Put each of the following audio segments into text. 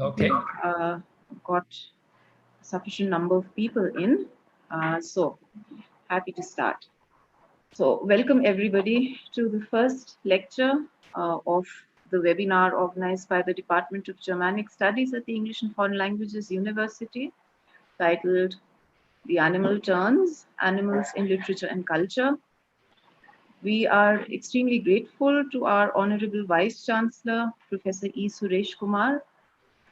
Okay. Got sufficient number of people in. So happy to start. So welcome everybody to the first lecture of the webinar organized by the Department of Germanic Studies at the English and Foreign Languages University, titled The Animal Turns, Animals in Literature and Culture. We are extremely grateful to our Honorable Vice Chancellor, Professor E. Suresh Kumar,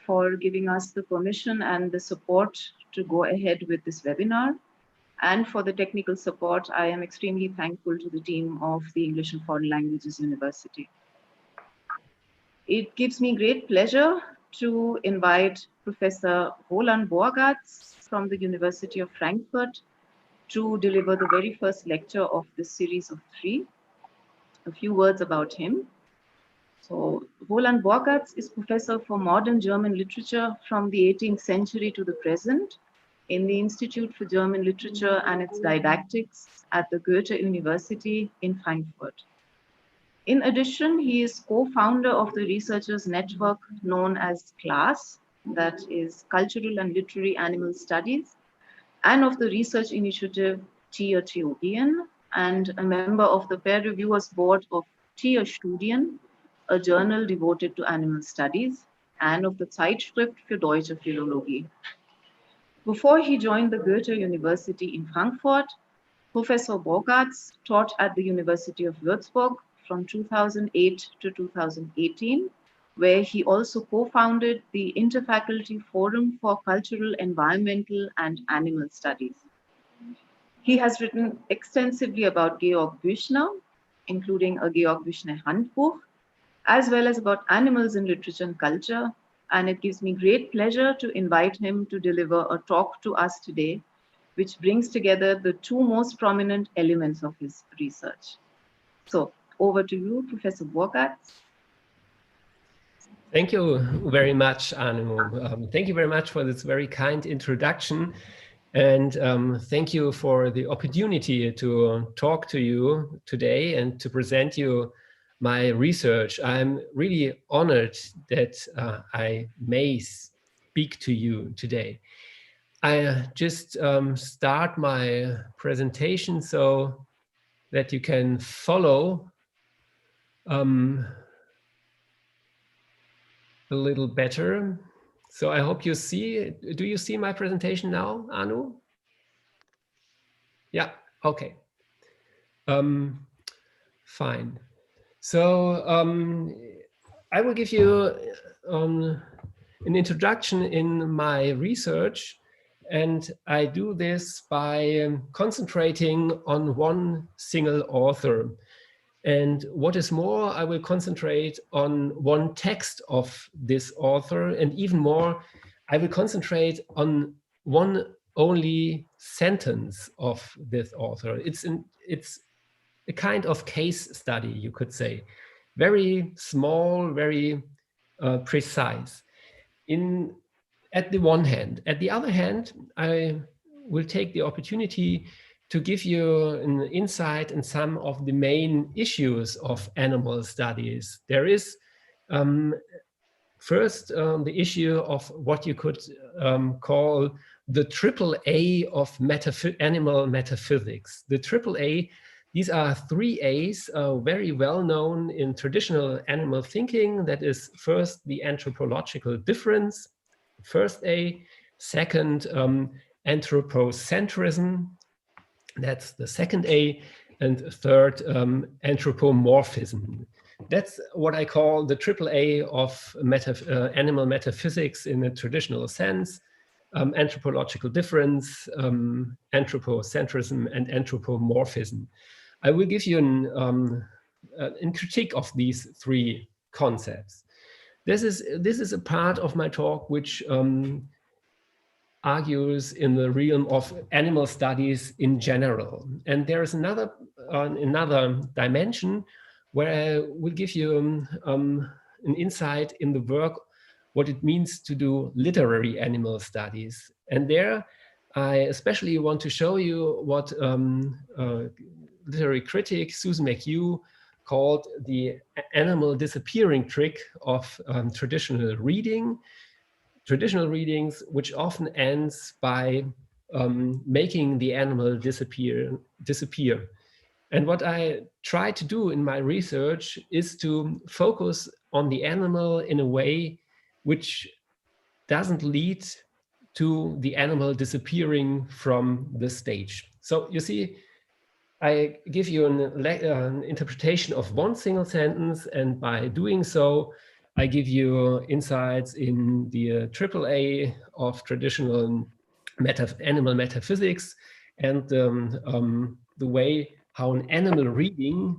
for giving us the permission and the support to go ahead with this webinar. And for the technical support, I am extremely thankful to the team of the English and Foreign Languages University. It gives me great pleasure to invite Professor Roland Borgatz from the University of Frankfurt to deliver the very first lecture of this series of 3. A few words about him. So Roland Borgatz is professor for modern German literature from the 18th century to the present in the Institute for German Literature and its Didactics at the Goethe University in Frankfurt. In addition, he is co-founder of the researchers network known as CLASS, that is Cultural and Literary Animal Studies, and of the research initiative Tiertheorien, and a member of the peer reviewers board of Tierstudien, a journal devoted to animal studies, and of the Zeitschrift für Deutsche Philologie. Before he joined the Goethe University in Frankfurt, Professor Borgatz taught at the University of Würzburg from 2008 to 2018, where he also co-founded the Interfaculty Forum for Cultural, Environmental, and Animal Studies. He has written extensively about Georg Büchner, including a Georg Büchner Handbuch, as well as about animals in literature and culture, and it gives me great pleasure to invite him to deliver a talk to us today, which brings together the 2 most prominent elements of his research. So over to you, Professor Borgatz. Thank you very much, Anu. Thank you very much for this very kind introduction. And thank you for the opportunity to talk to you today and to present you my research. I'm really honored that I may speak to you today. I just start my presentation so that you can follow a little better. So I hope you see, do you see my presentation now, Anu? Yeah, okay. Fine. So I will give you an introduction in my research, and I do this by concentrating on one single author. And what is more, I will concentrate on one text of this author, and even more, I will concentrate on one only sentence of this author. It's a kind of case study, you could say. Very small, very precise. At the one hand. At the other hand, I will take the opportunity to give you an insight in some of the main issues of animal studies. There is first the issue of what you could call the triple A of animal metaphysics. The triple A, these are 3 A's, very well known in traditional animal thinking. That is first the anthropological difference, first A, second anthropocentrism, that's the second A, and third anthropomorphism. That's what I call the triple A of animal metaphysics in a traditional sense. Anthropological difference, anthropocentrism, and anthropomorphism. I will give you a critique of these 3 concepts. This is a part of my talk which argues in the realm of animal studies in general. And there is another dimension where I will give you an insight in the work, what it means to do literary animal studies. And there I especially want to show you what literary critic Susan McHugh called the animal disappearing trick of traditional reading. traditional readings, which often ends by making the animal disappear. And what I try to do in my research is to focus on the animal in a way which doesn't lead to the animal disappearing from the stage. So you see, I give you an interpretation of one single sentence, and by doing so, I give you insights in the AAA of traditional animal metaphysics and the way how an animal reading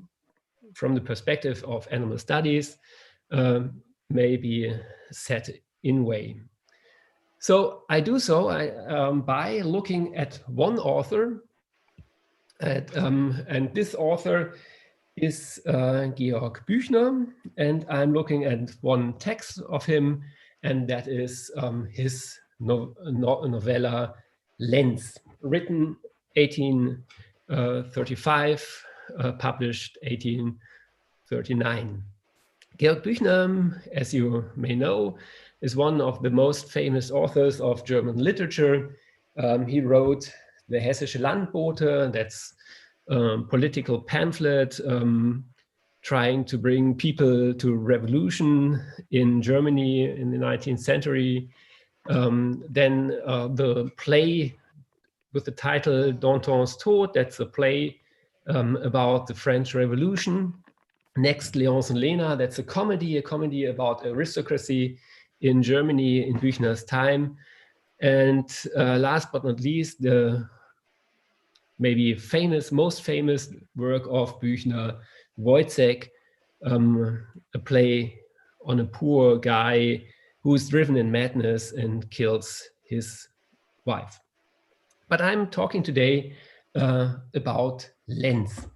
from the perspective of animal studies may be set in way. So I do so by looking at one author, and this author is Georg Büchner, and I'm looking at one text of him, and that is his novella Lenz, written 1835, published 1839. Georg Büchner, as you may know, is one of the most famous authors of German literature. He wrote the Hessische Landbote, that's a political pamphlet trying to bring people to revolution in Germany in the 19th century. Then the play with the title Danton's Tod, that's a play about the French Revolution. Next, Léonce and Lena, that's a comedy about aristocracy in Germany in Büchner's time. And last but not least, the maybe most famous work of Büchner, Wojciech, a play on a poor guy who's driven in madness and kills his wife. But I'm talking today about Lenz.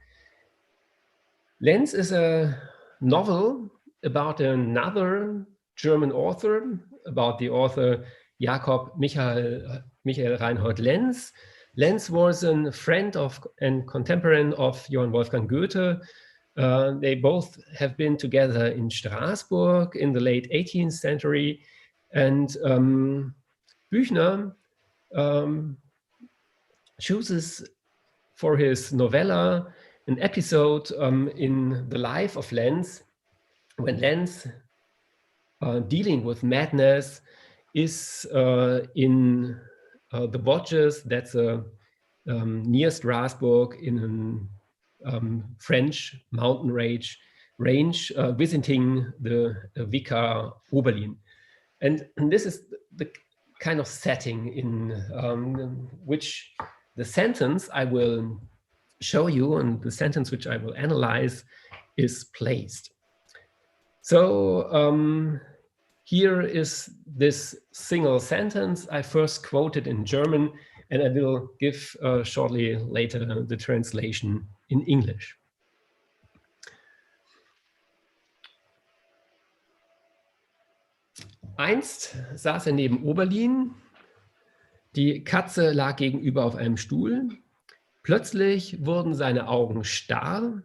Lenz is a novel about another German author, about the author Jakob Michael Reinhold Lenz. Lenz was a friend of and contemporary of Johann Wolfgang Goethe. They both have been together in Strasbourg in the late 18th century. And Büchner chooses for his novella an episode in the life of Lenz, when Lenz, dealing with madness, is in the Vosges, that's near Strasbourg, in a French mountain range, visiting the Vicar Oberlin. And this is the kind of setting in which the sentence I will show you and the sentence which I will analyze is placed. So here is this single sentence I first quoted in German, and I will give shortly later the translation in English. Einst saß er neben Oberlin, die Katze lag gegenüber auf einem Stuhl. Plötzlich wurden seine Augen starr.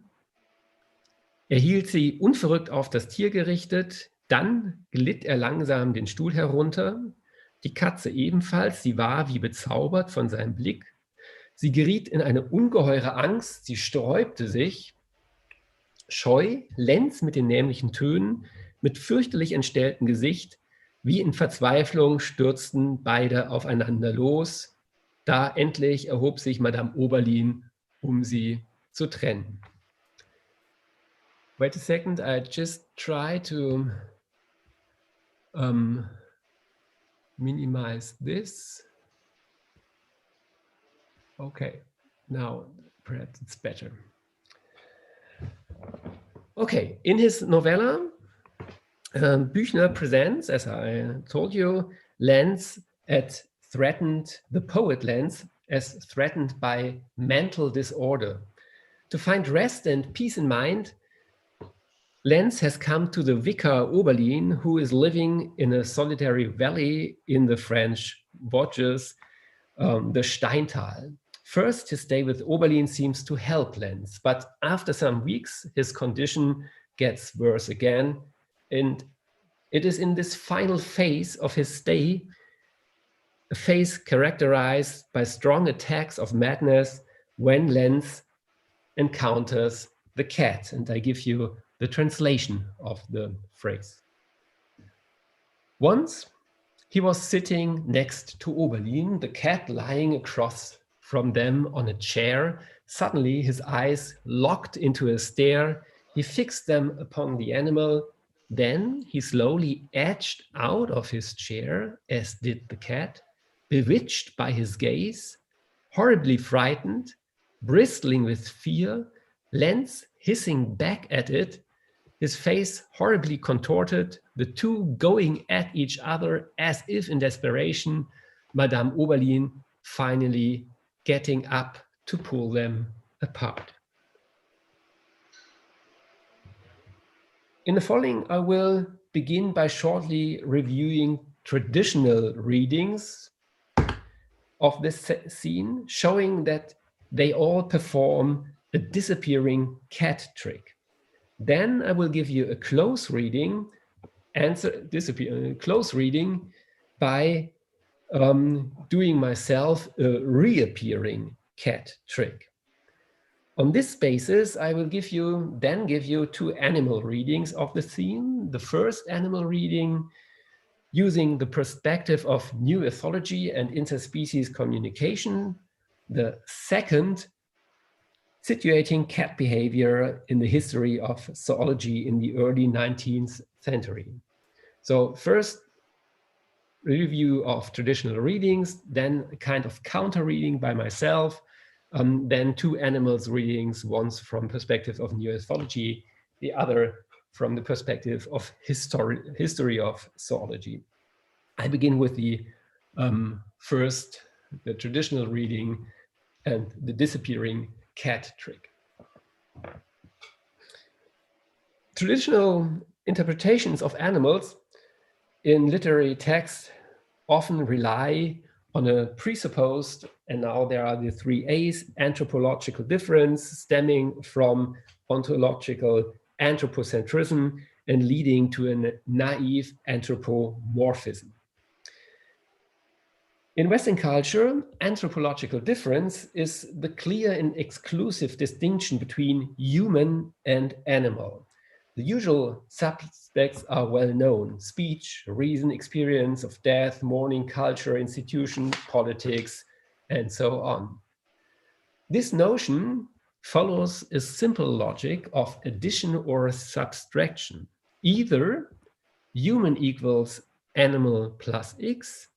Er hielt sie unverrückt auf das Tier gerichtet. Dann glitt er langsam den Stuhl herunter. Die Katze ebenfalls, sie war wie bezaubert von seinem Blick. Sie geriet in eine ungeheure Angst, sie sträubte sich. Scheu, Lenz mit den nämlichen Tönen, mit fürchterlich entstelltem Gesicht, wie in Verzweiflung stürzten beide aufeinander los. Da endlich erhob sich Madame Oberlin, um sie zu trennen. Wait a second, I just try to minimize this. Okay, now perhaps it's better. Okay, in his novella, Büchner presents, as I told you, Lenz the poet Lenz as threatened by mental disorder. To find rest and peace in mind, Lenz has come to the Vicar Oberlin, who is living in a solitary valley in the French Vosges, the Steintal. First, his stay with Oberlin seems to help Lenz, but after some weeks, his condition gets worse again, and It is in this final phase of his stay, a phase characterized by strong attacks of madness, when Lenz encounters the cat. And I give you the translation of the phrase. Once he was sitting next to Oberlin, the cat lying across from them on a chair. Suddenly his eyes locked into a stare. He fixed them upon the animal. Then he slowly edged out of his chair, as did the cat, bewitched by his gaze, horribly frightened, bristling with fear, Lenz hissing back at it, his face horribly contorted, the two going at each other as if in desperation, Madame Oberlin finally getting up to pull them apart. In the following, I will begin by shortly reviewing traditional readings of this scene, showing that they all perform a disappearing cat trick. Then I will give you a close reading, close reading by doing myself a reappearing cat trick. On this basis, I will give you two animal readings of the scene. The first animal reading using the perspective of new ethology and interspecies communication. The second, situating cat behavior in the history of zoology in the early 19th century. So first, review of traditional readings, then a kind of counter reading by myself, then two animals readings, once from perspective of new ethology, the other from the perspective of history of zoology. I begin with the first, the traditional reading and the disappearing cat trick. Traditional interpretations of animals in literary text often rely on a presupposed, and now there are the three A's, anthropological difference stemming from ontological anthropocentrism and leading to a naive anthropomorphism. In Western culture, anthropological difference is the clear and exclusive distinction between human and animal. The usual suspects are well known: speech, reason, experience of death, mourning, culture, institution, politics, and so on. This notion follows a simple logic of addition or subtraction. Either human equals animal plus X,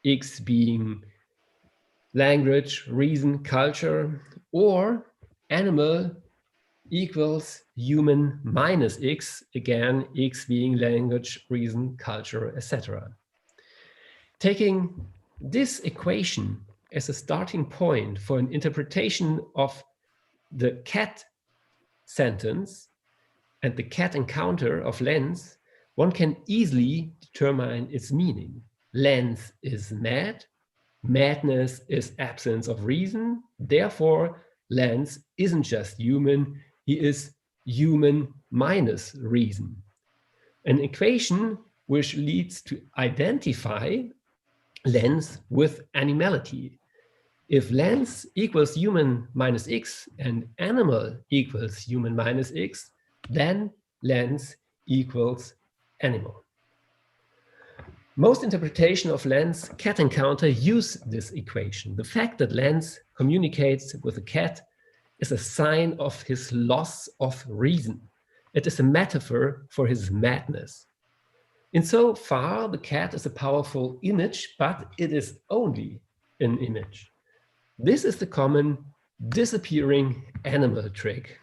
X being language, reason, culture, or animal equals human minus X, again, X being language, reason, culture, etc. Taking this equation as a starting point for an interpretation of the cat sentence and the cat encounter of Lenz, one can easily determine its meaning. Lenz is mad, madness is absence of reason, therefore Lenz isn't just human, he is human minus reason. An equation which leads to identify Lenz with animality. If Lenz equals human minus X and animal equals human minus X, then Lenz equals animal. Most interpretation of Lenz cat encounter use this equation. The fact that Lenz communicates with a cat is a sign of his loss of reason. It is a metaphor for his madness. Insofar, the cat is a powerful image, but it is only an image. This is the common disappearing animal trick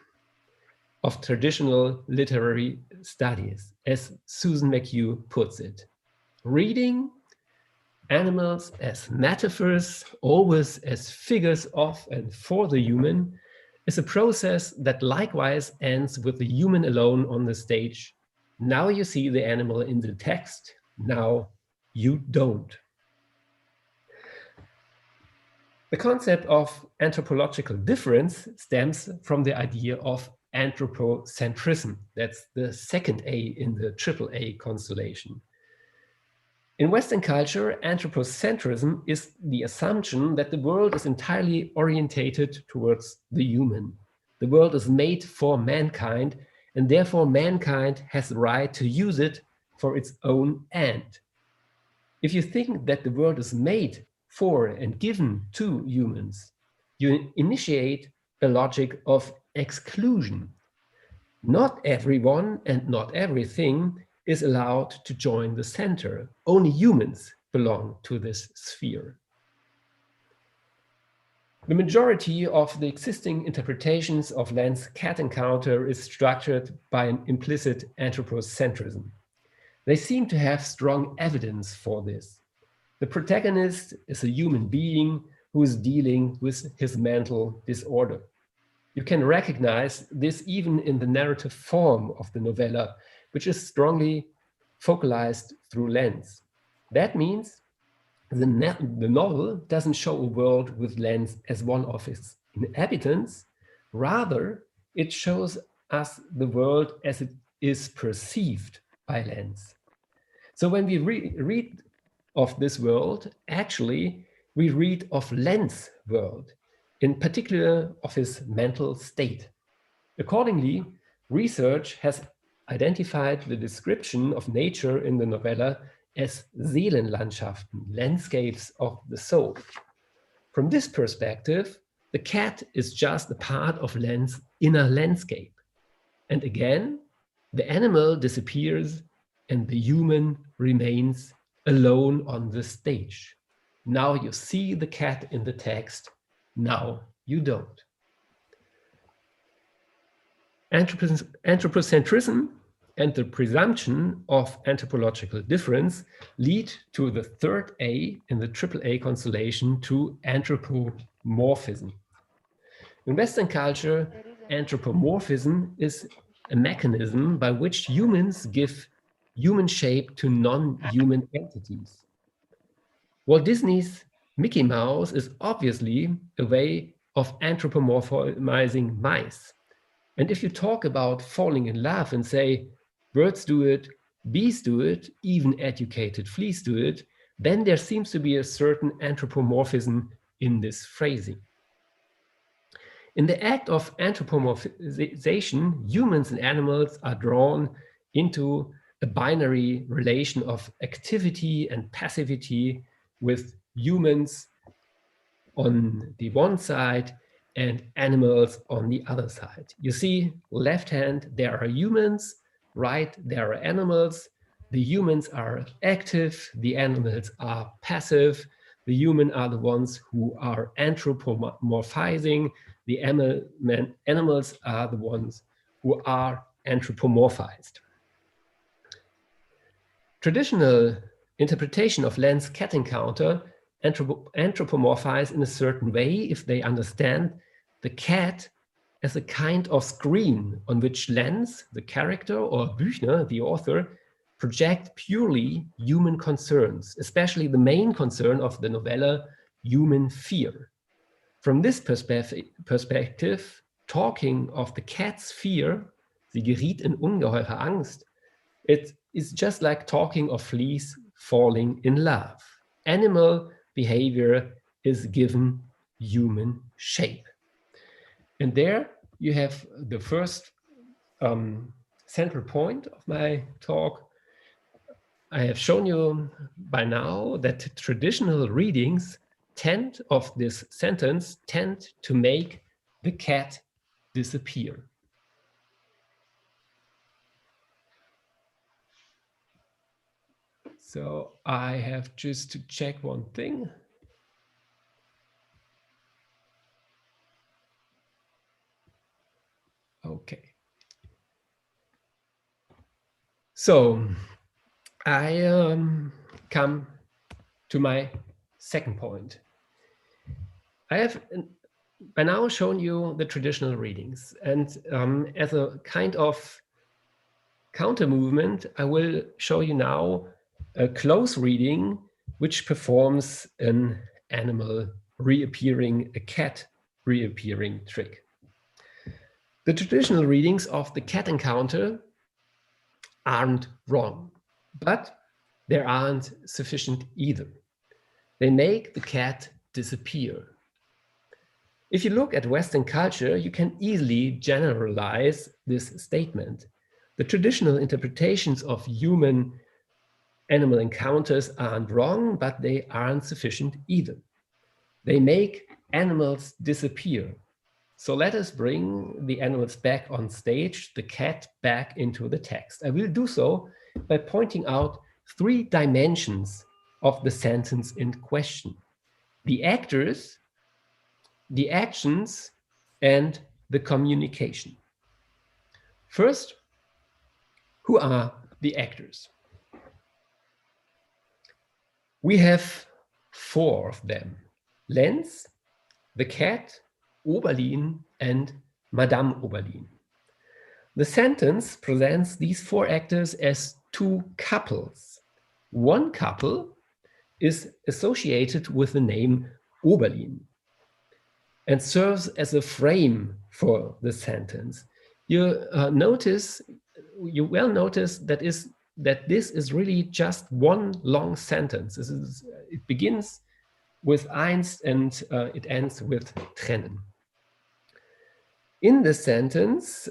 of traditional literary studies, as Susan McHugh puts it. Reading animals as metaphors, always as figures of and for the human, is a process that likewise ends with the human alone on the stage. Now you see the animal in the text, now you don't. The concept of anthropological difference stems from the idea of anthropocentrism. That's the second A in the triple A constellation. In Western culture, anthropocentrism is the assumption that the world is entirely orientated towards the human. The world is made for mankind, and therefore mankind has the right to use it for its own end. If you think that the world is made for and given to humans, you initiate a logic of exclusion. Not everyone and not everything is allowed to join the center. Only humans belong to this sphere. The majority of the existing interpretations of Land's cat encounter is structured by an implicit anthropocentrism. They seem to have strong evidence for this. The protagonist is a human being who is dealing with his mental disorder. You can recognize this even in the narrative form of the novella, which is strongly focalized through lens. That means the novel doesn't show a world with lens as one of its inhabitants. Rather, it shows us the world as it is perceived by lens. So when we read of this world, actually, we read of Lens' world, in particular of his mental state. Accordingly, research has identified the description of nature in the novella as Seelenlandschaften, landscapes of the soul. From this perspective, the cat is just a part of Lens' inner landscape. And again, the animal disappears and the human remains alone on the stage. Now you see the cat in the text, now you don't. Anthropocentrism and the presumption of anthropological difference lead to the third A in the triple A constellation, to anthropomorphism. In Western culture, anthropomorphism is a mechanism by which humans give human shape to non-human entities. Walt Disney's Mickey Mouse is obviously a way of anthropomorphizing mice. And if you talk about falling in love and say, birds do it, bees do it, even educated fleas do it, then there seems to be a certain anthropomorphism in this phrasing. In the act of anthropomorphization, humans and animals are drawn into a binary relation of activity and passivity, with humans on the one side and animals on the other side. You see, left hand, there are humans, right, there are animals. The humans are active, the animals are passive. The human are the ones who are anthropomorphizing. The animals are the ones who are anthropomorphized. Traditional interpretation of Land's cat encounter anthropomorphize in a certain way if they understand the cat as a kind of screen on which Lenz, the character, or Büchner, the author, project purely human concerns, especially the main concern of the novella, human fear. From this perspective, talking of the cat's fear, sie geriet in ungeheure Angst, it is just like talking of fleas falling in love. Animal behavior is given human shape. And there you have the first central point of my talk. I have shown you by now that traditional readings of this sentence tend to make the cat disappear. So I have just to check one thing. Okay. So I come to my second point. I have by now shown you the traditional readings, and as a kind of counter movement, I will show you now a close reading which performs an animal reappearing, a cat reappearing trick. The traditional readings of the cat encounter aren't wrong, but they aren't sufficient either. They make the cat disappear. If you look at Western culture, you can easily generalize this statement. The traditional interpretations of human animal encounters aren't wrong, but they aren't sufficient either. They make animals disappear. So let us bring the animals back on stage, the cat back into the text. I will do so by pointing out 3 dimensions of the sentence in question: the actors, the actions, and the communication. First, who are the actors? We have 4 of them: Lenz, the cat, Oberlin, and Madame Oberlin. The sentence presents these 4 actors as 2 couples. One couple is associated with the name Oberlin and serves as a frame for the sentence. You well notice that this is really just one long sentence. It begins with eins and it ends with trennen. In this sentence,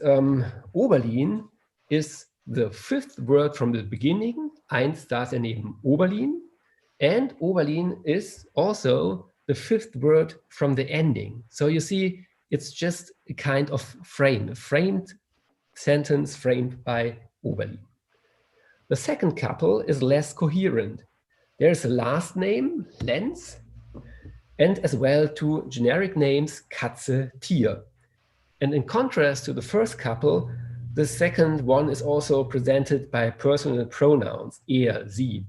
Oberlin is the 5th word from the beginning. Eins saß neben Oberlin. And Oberlin is also the 5th word from the ending. So you see, it's just a kind of frame, a framed sentence framed by Oberlin. The second couple is less coherent. There's a last name, Lenz, and as well 2 generic names, Katze, Tier. And in contrast to the first couple, the second one is also presented by personal pronouns, er, sie.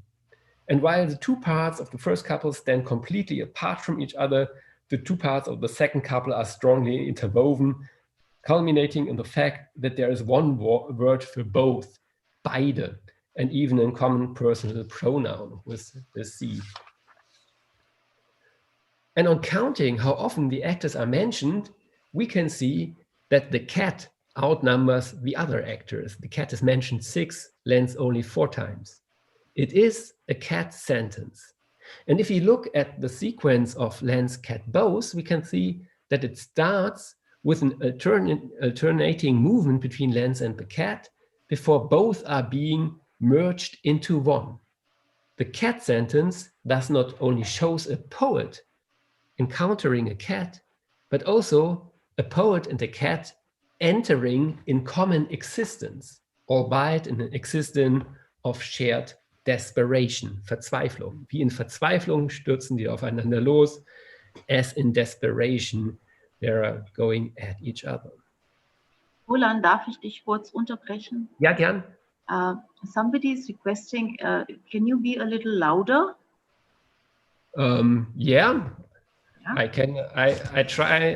And while the 2 parts of the first couple stand completely apart from each other, the 2 parts of the second couple are strongly interwoven, culminating in the fact that there is one word for both, beide, and even in common personal pronoun with the sie. And on counting how often the actors are mentioned, we can see that the cat outnumbers the other actors. The cat is mentioned 6, Lenz only 4 times. It is a cat sentence. And if you look at the sequence of Lenz cat bows, we can see that it starts with an alternating movement between Lenz and the cat before both are being merged into one. The cat sentence thus not only shows a poet encountering a cat, but also a poet and a cat entering in common existence, albeit in an existence of shared desperation, Verzweiflung. Wie in Verzweiflung stürzen die aufeinander los, as in desperation they are going at each other. Roland, darf ich dich kurz unterbrechen? Ja, gern. Somebody is requesting, can you be a little louder? Yeah, I can. I try.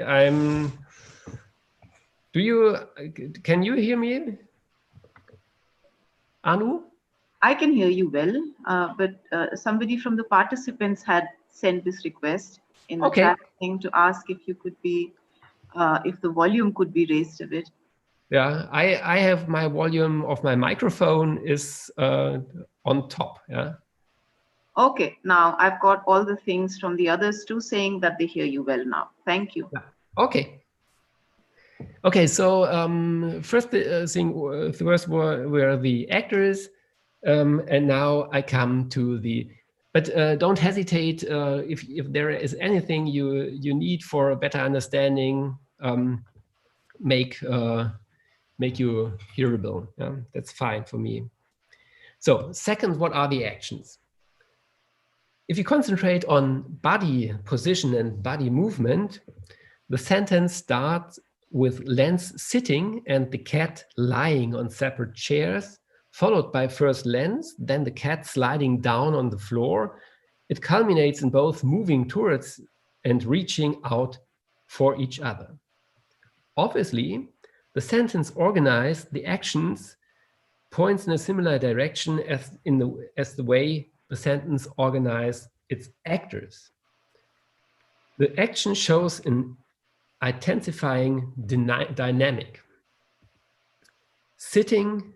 Can you hear me, Anu? I can hear you well, but somebody from the participants had sent this request in the chat thing to ask if you could be, if the volume could be raised a bit. Yeah, I have my volume of my microphone is on top. Yeah. Okay, now I've got all the things from the others too saying that they hear you well now. Thank you. Yeah. Okay. Okay, so first thing, first were the actors, and now I come to the. But don't hesitate if there is anything you need for a better understanding, make you hearable. Yeah? That's fine for me. So second, what are the actions? If you concentrate on body position and body movement, the sentence starts with Lenz sitting and the cat lying on separate chairs, followed by first Lenz, then the cat sliding down on the floor. It culminates in both moving towards and reaching out for each other. Obviously, the sentence organized the actions points in a similar direction as the way the sentence organized its actors. The action shows an intensifying dynamic. sitting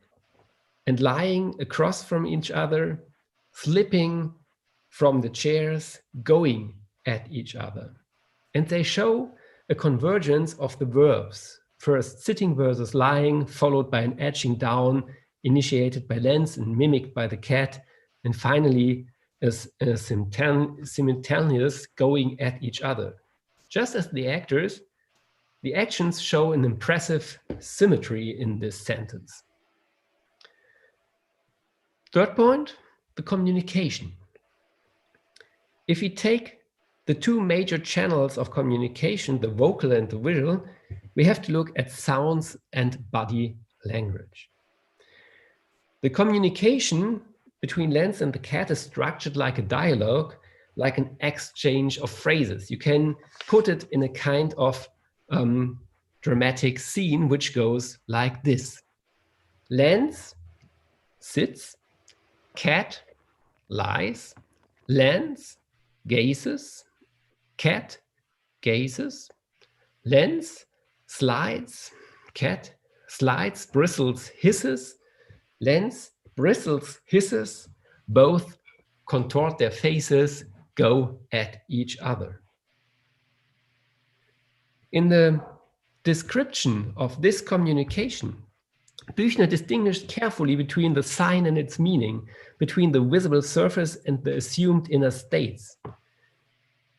and lying across from each other, slipping from the chairs, going at each other. And they show a convergence of the verbs. First, sitting versus lying, followed by an edging down, initiated by Lenz and mimicked by the cat, and finally, a simultaneous going at each other. Just as the actors, the actions show an impressive symmetry in this sentence. Third point, the communication. If we take the two major channels of communication, the vocal and the visual, we have to look at sounds and body language. The communication between Lenz and the cat is structured like a dialogue, like an exchange of phrases. You can put it in a kind of dramatic scene, which goes like this. Lenz sits, cat lies, Lenz gazes, cat gazes, Lenz slides, cat slides, bristles, hisses, Lenz bristles, hisses, both contort their faces, go at each other. In the description of this communication, Büchner distinguished carefully between the sign and its meaning, between the visible surface and the assumed inner states.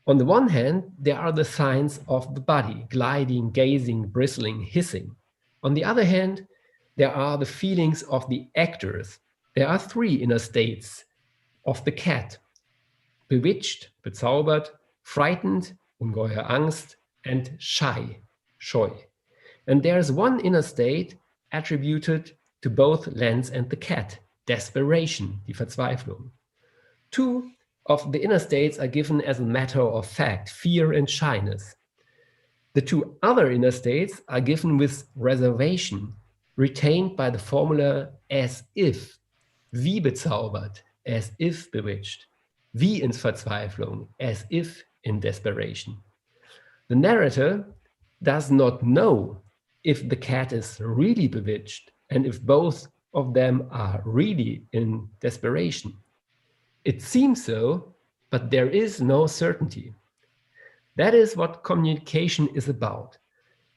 On the one hand, there are the signs of the body, gliding, gazing, bristling, hissing. On the other hand, there are the feelings of the actors. There are three inner states of the cat: bewitched, bezaubert, frightened, ungeheuer Angst, and shy, scheu. And there's one inner state attributed to both Lenz and the cat, desperation, die Verzweiflung. Two of the inner states are given as a matter of fact, fear and shyness. The two other inner states are given with reservation, retained by the formula as if, wie bezaubert, as if bewitched, wie in Verzweiflung, as if in desperation. The narrator does not know if the cat is really bewitched and if both of them are really in desperation. It seems so, but there is no certainty. That is what communication is about.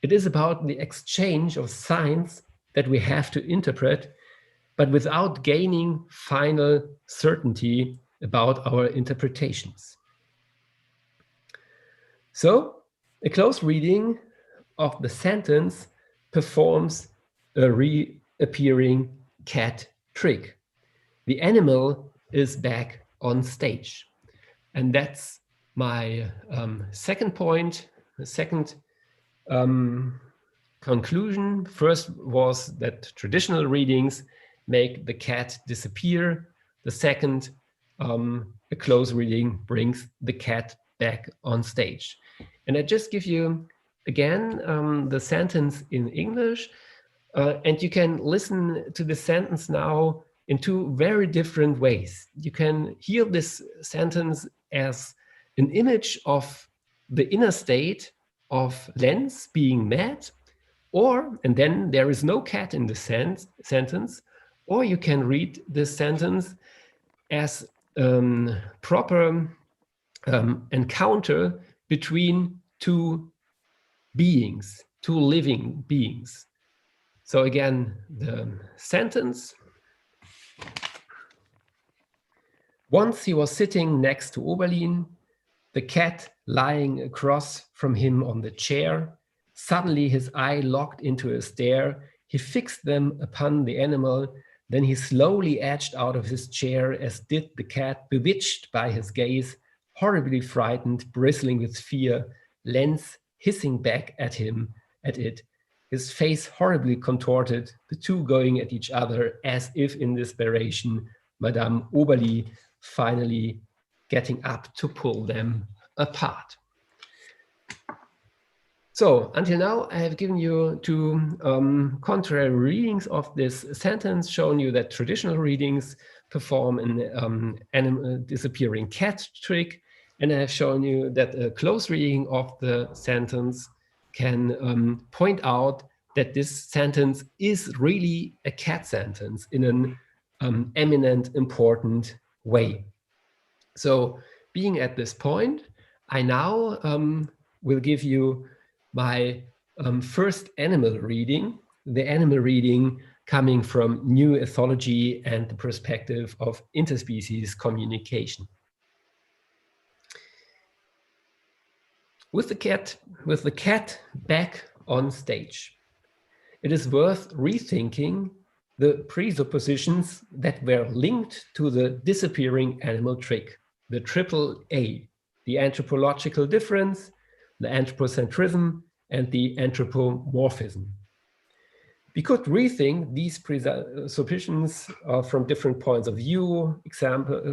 It is about the exchange of signs that we have to interpret, but without gaining final certainty about our interpretations. So, a close reading of the sentence performs a reappearing cat trick. The animal is back on stage. And that's my second point, the second conclusion. First was that traditional readings make the cat disappear. The second, a close reading brings the cat back on stage. And I just give you again the sentence in English, and you can listen to the sentence now in two very different ways. You can hear this sentence as an image of the inner state of Lenz being mad, or, and then there is no cat in the sentence, or you can read this sentence as proper encounter between two beings, two living beings. So again, the sentence. Once he was sitting next to Oberlin, the cat lying across from him on the chair. Suddenly his eye locked into a stare. He fixed them upon the animal. Then he slowly edged out of his chair, as did the cat, bewitched by his gaze, horribly frightened, bristling with fear, Lenz hissing back at it, his face horribly contorted, the two going at each other as if in desperation, Madame Oberli finally getting up to pull them apart. So until now, I have given you two contrary readings of this sentence, shown you that traditional readings perform an disappearing cat trick, and I have shown you that a close reading of the sentence can point out that this sentence is really a cat sentence in an eminent, important way. So being at this point, I now will give you my first animal reading, the animal reading coming from new ethology and the perspective of interspecies communication. With the cat back on stage, it is worth rethinking the presuppositions that were linked to the disappearing animal trick, the triple A, the anthropological difference, the anthropocentrism, and the anthropomorphism. We could rethink these presuppositions from different points of view,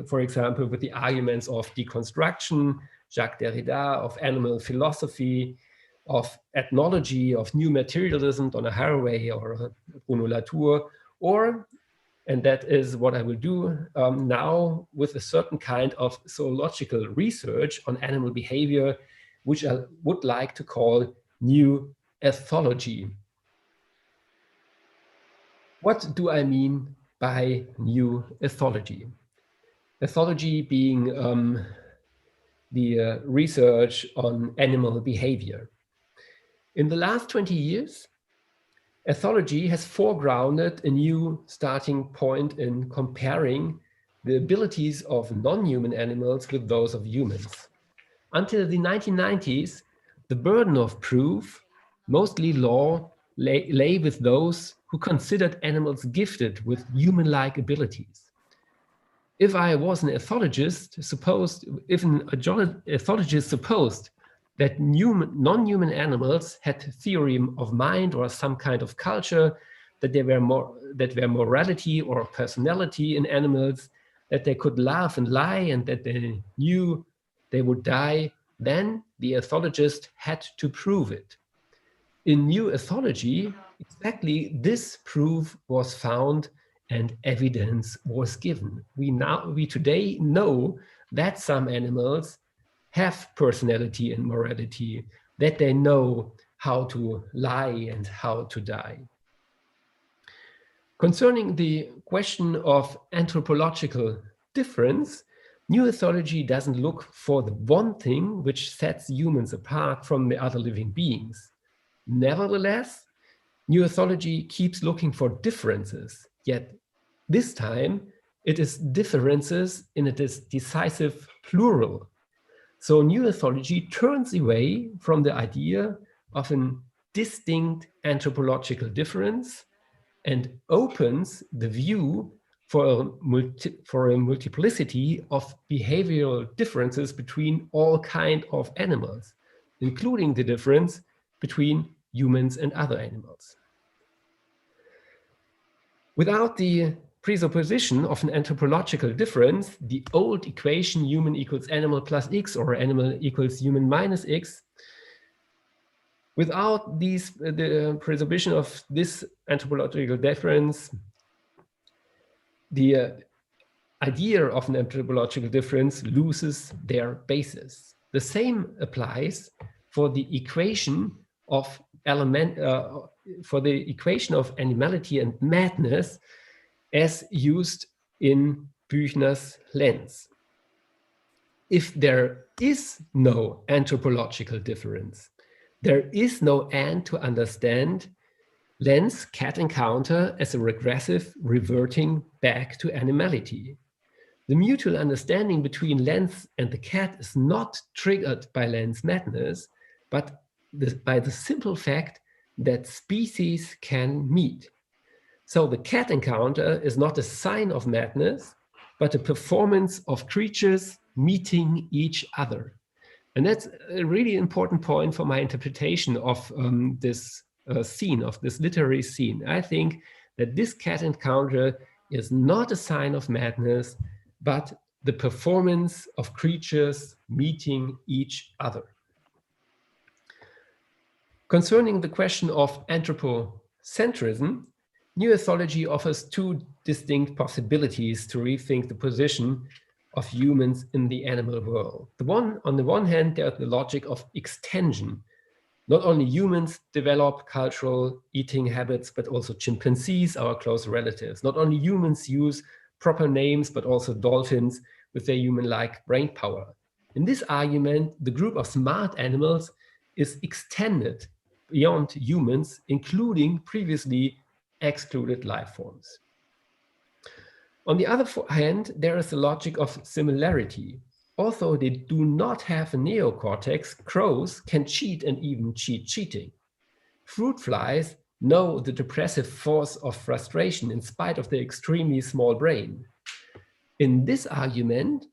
for example, with the arguments of deconstruction, Jacques Derrida, of animal philosophy, of ethnology, of new materialism, Donna Haraway or Bruno Latour, or, and that is what I will do now, with a certain kind of zoological research on animal behavior, which I would like to call new ethology. What do I mean by new ethology? Ethology being the research on animal behavior. In the last 20 years, ethology has foregrounded a new starting point in comparing the abilities of non-human animals with those of humans. Until the 1990s, the burden of proof, mostly law, lay with those who considered animals gifted with human-like abilities. If I was an ethologist, if an ethologist supposed that non-human animals had theory of mind or some kind of culture, that there were morality or personality in animals, that they could laugh and lie, and that they knew they would die, then the ethologist had to prove it. In new ethology, exactly this proof was found and evidence was given. We today know that some animals have personality and morality, that they know how to lie and how to die. Concerning the question of anthropological difference, new ethology doesn't look for the one thing which sets humans apart from the other living beings. Nevertheless, new ethology keeps looking for differences, yet this time it is differences in a decisive plural. So new ethology turns away from the idea of a distinct anthropological difference and opens the view for a multiplicity of behavioral differences between all kinds of animals, including the difference between humans and other animals. Without the presupposition of an anthropological difference, the old equation human equals animal plus X or animal equals human minus X, without the presupposition of this anthropological difference, the idea of an anthropological difference loses their basis. The same applies for the equation of animality and madness as used in Büchner's lens. If there is no anthropological difference, there is no end to understand Len's cat encounter as a regressive reverting back to animality. The mutual understanding between Len's and the cat is not triggered by Len's madness, but by the simple fact that species can meet. So the cat encounter is not a sign of madness, but a performance of creatures meeting each other. And that's a really important point for my interpretation of this scene, of this literary scene. I think that this cat encounter is not a sign of madness, but the performance of creatures meeting each other. Concerning the question of anthropocentrism, new ethology offers two distinct possibilities to rethink the position of humans in the animal world. On the one hand, there's the logic of extension. Not only humans develop cultural eating habits, but also chimpanzees, our close relatives. Not only humans use proper names, but also dolphins with their human-like brain power. In this argument, the group of smart animals is extended beyond humans, including previously excluded life forms. On the other hand, there is a logic of similarity. Although they do not have a neocortex, crows can cheat and even cheat cheating. Fruit flies know the depressive force of frustration in spite of their extremely small brain. In this argument,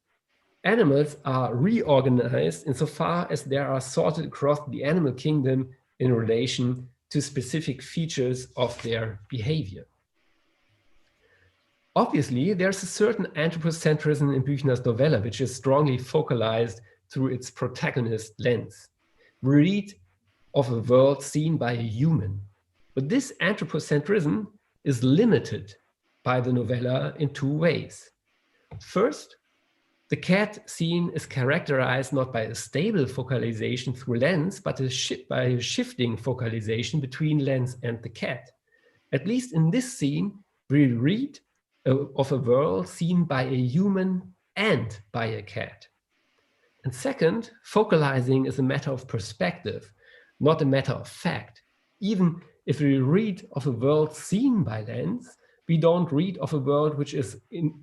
animals are reorganized insofar as they are sorted across the animal kingdom in relation to specific features of their behavior. Obviously, there's a certain anthropocentrism in Büchner's novella, which is strongly focalized through its protagonist lens. We read of a world seen by a human. But this anthropocentrism is limited by the novella in two ways. First, the cat scene is characterized not by a stable focalization through lens, but by a shifting focalization between lens and the cat. At least in this scene, we read of a world seen by a human and by a cat. And second, focalizing is a matter of perspective, not a matter of fact. Even if we read of a world seen by lens, we don't read of a world which is in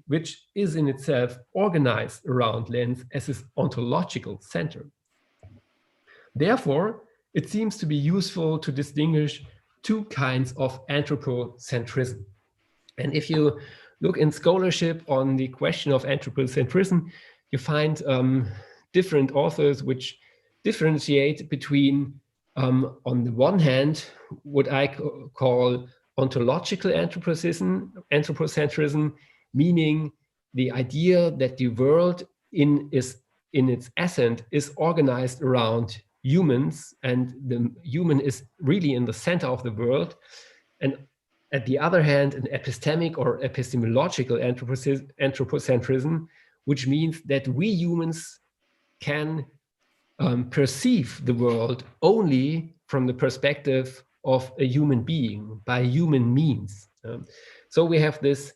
itself organized around lens as its ontological center. Therefore, it seems to be useful to distinguish two kinds of anthropocentrism. And if you look in scholarship on the question of anthropocentrism, you find different authors which differentiate between, on the one hand, what I call ontological anthropocentrism, meaning the idea that the world in its essence is organized around humans, and the human is really in the center of the world. And at the other hand, an epistemic or epistemological anthropocentrism, which means that we humans can perceive the world only from the perspective of a human being, by human means. So we have this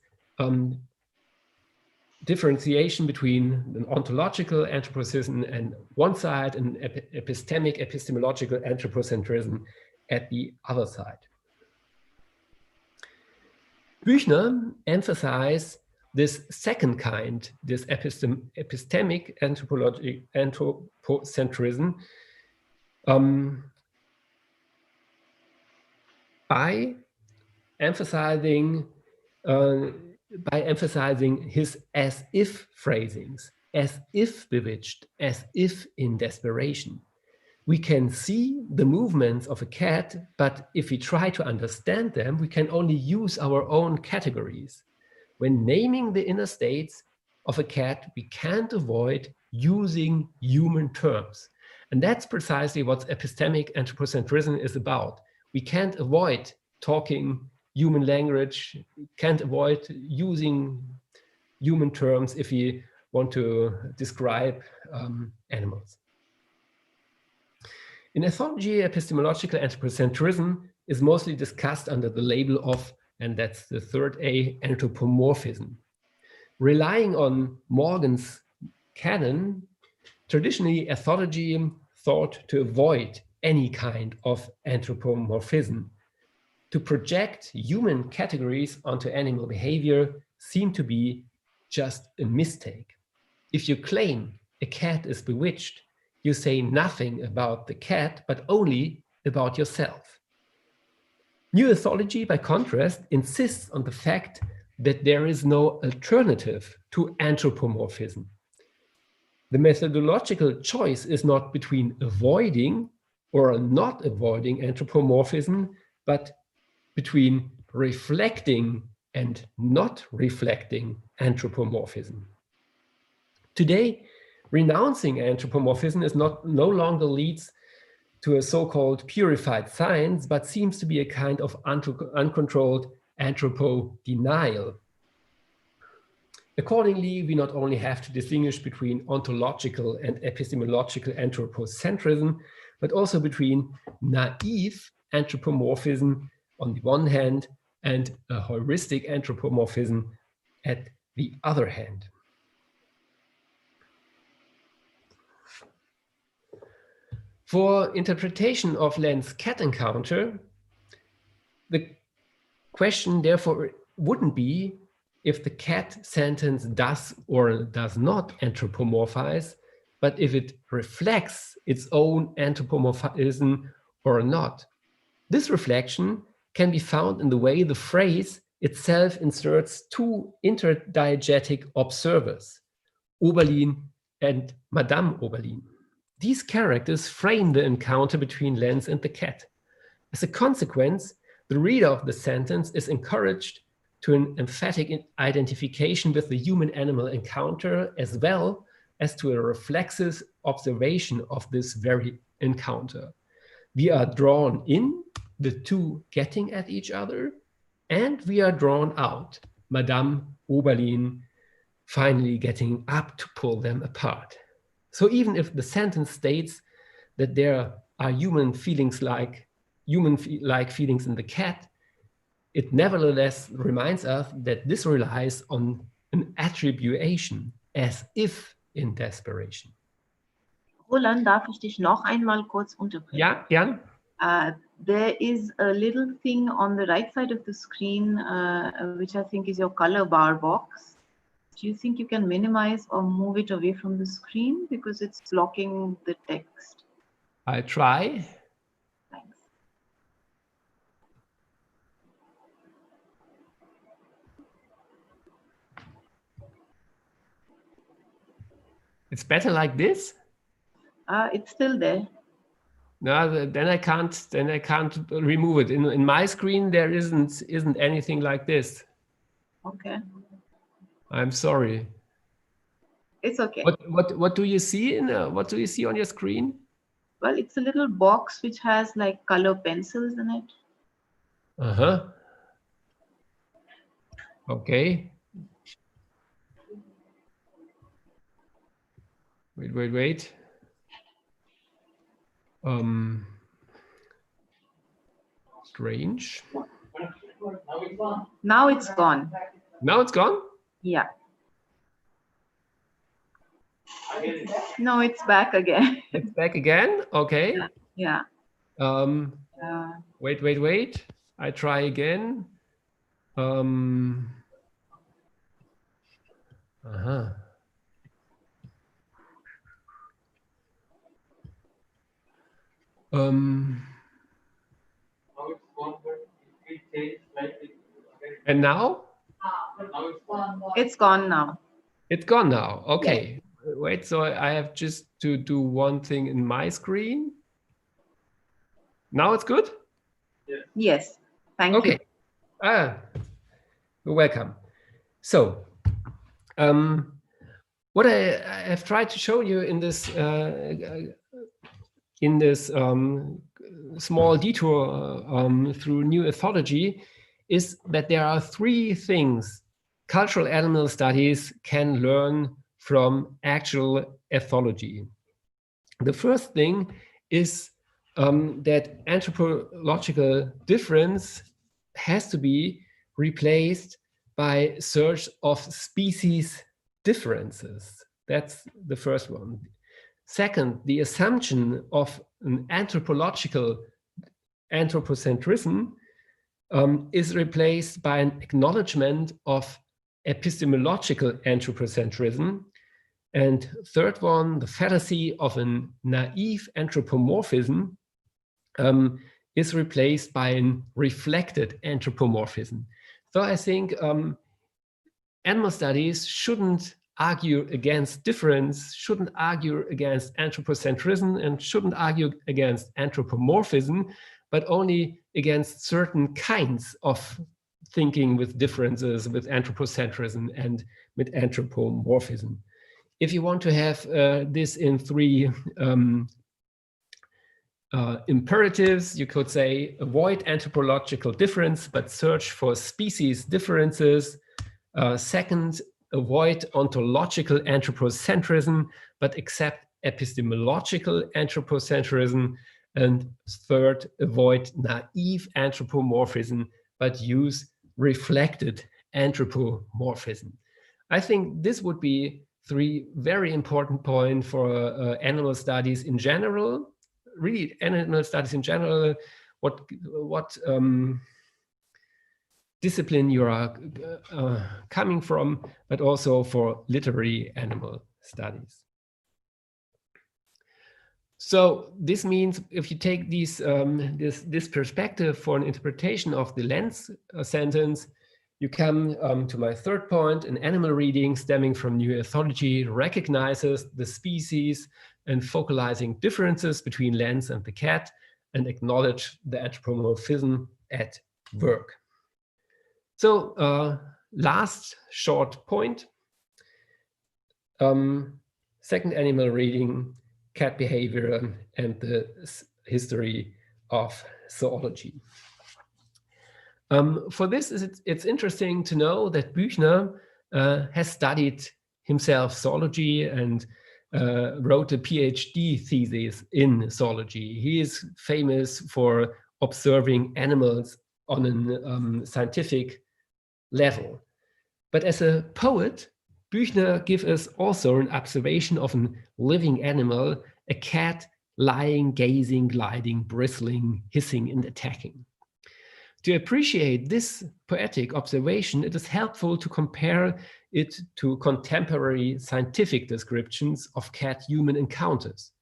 differentiation between an ontological anthropocentrism and one side and epistemic, epistemological anthropocentrism at the other side. Büchner emphasized this second kind, this epistemic anthropocentrism, by emphasizing his as-if phrasings, as if bewitched, as if in desperation. We can see the movements of a cat, but if we try to understand them, we can only use our own categories. When naming the inner states of a cat, we can't avoid using human terms. And that's precisely what epistemic anthropocentrism is about. We can't avoid talking human language, can't avoid using human terms if we want to describe animals. In ethology, epistemological anthropocentrism is mostly discussed under the label of, and that's the third A, anthropomorphism. Relying on Morgan's canon, traditionally ethology thought to avoid any kind of anthropomorphism. To project human categories onto animal behavior seemed to be just a mistake. If you claim a cat is bewitched, you say nothing about the cat, but only about yourself. New ethology, by contrast, insists on the fact that there is no alternative to anthropomorphism. The methodological choice is not between avoiding or not avoiding anthropomorphism, but between reflecting and not reflecting anthropomorphism. Today, renouncing anthropomorphism no longer leads to a so-called purified science, but seems to be a kind of uncontrolled anthropo-denial. Accordingly, we not only have to distinguish between ontological and epistemological anthropocentrism, but also between naive anthropomorphism on the one hand and a heuristic anthropomorphism at the other hand. For interpretation of lens-cat encounter, the question therefore wouldn't be if the cat sentence does or does not anthropomorphize, but if it reflects its own anthropomorphism or not. This reflection can be found in the way the phrase itself inserts two interdiegetic observers, Oberlin and Madame Oberlin. These characters frame the encounter between Lenz and the cat. As a consequence, the reader of the sentence is encouraged to an emphatic identification with the human-animal encounter, as well as to a reflexive observation of this very encounter. We are drawn in, the two getting at each other, and we are drawn out, Madame Oberlin finally getting up to pull them apart. So even if the sentence states that there are human-like feelings in the cat, it nevertheless reminds us that this relies on an attribution, as if in desperation. Roland, darf ich dich noch einmal kurz unterbrechen? Ja, Jan? There is a little thing on the right side of the screen, which I think is your color bar box. Do you think you can minimize or move it away from the screen because it's blocking the text? I try. Thanks. It's better like this? It's still there. No, then I can't remove it. In my screen there isn't anything like this. Okay. I'm sorry. It's okay. What do you see what do you see on your screen? Well, it's a little box which has like color pencils in it. Uh-huh. Okay. Wait. Strange. Now it's gone. Now it's gone? Yeah. No, it's back again. It's back again? Okay. Yeah. Wait. I try again. Uh-huh. And now? It's gone now. It's gone now. Okay. Yes. Wait, so I have just to do one thing in my screen. Now it's good? Yes. Thank you. You're welcome. So, what I have tried to show you in this small detour through new ethology is that there are three things cultural animal studies can learn from actual ethology. The first thing is that anthropological difference has to be replaced by search of species differences. That's the first one. Second, the assumption of an anthropological anthropocentrism is replaced by an acknowledgement of epistemological anthropocentrism. And third one, the fallacy of a naive anthropomorphism is replaced by an reflected anthropomorphism. So I think animal studies shouldn't argue against difference, shouldn't argue against anthropocentrism, and shouldn't argue against anthropomorphism, but only against certain kinds of thinking with differences, with anthropocentrism and with anthropomorphism. If you want to have this in three imperatives, you could say avoid anthropological difference, but search for species differences. Second, avoid ontological anthropocentrism, but accept epistemological anthropocentrism, and third, avoid naive anthropomorphism, but use reflected anthropomorphism. I think this would be three very important points for animal studies in general, really animal studies in general, what discipline you are coming from, but also for literary animal studies. So this means if you take this perspective for an interpretation of the lens sentence, you come to my third point. An animal reading stemming from new ethology recognizes the species and focalizing differences between lens and the cat, and acknowledge the anthropomorphism at work. So last short point, second animal reading, cat behavior and the history of zoology. For this, it's interesting to know that Büchner has studied himself zoology and wrote a PhD thesis in zoology. He is famous for observing animals on a scientific level. But as a poet, Büchner gives us also an observation of a living animal, a cat lying, gazing, gliding, bristling, hissing, and attacking. To appreciate this poetic observation, it is helpful to compare it to contemporary scientific descriptions of cat-human encounters.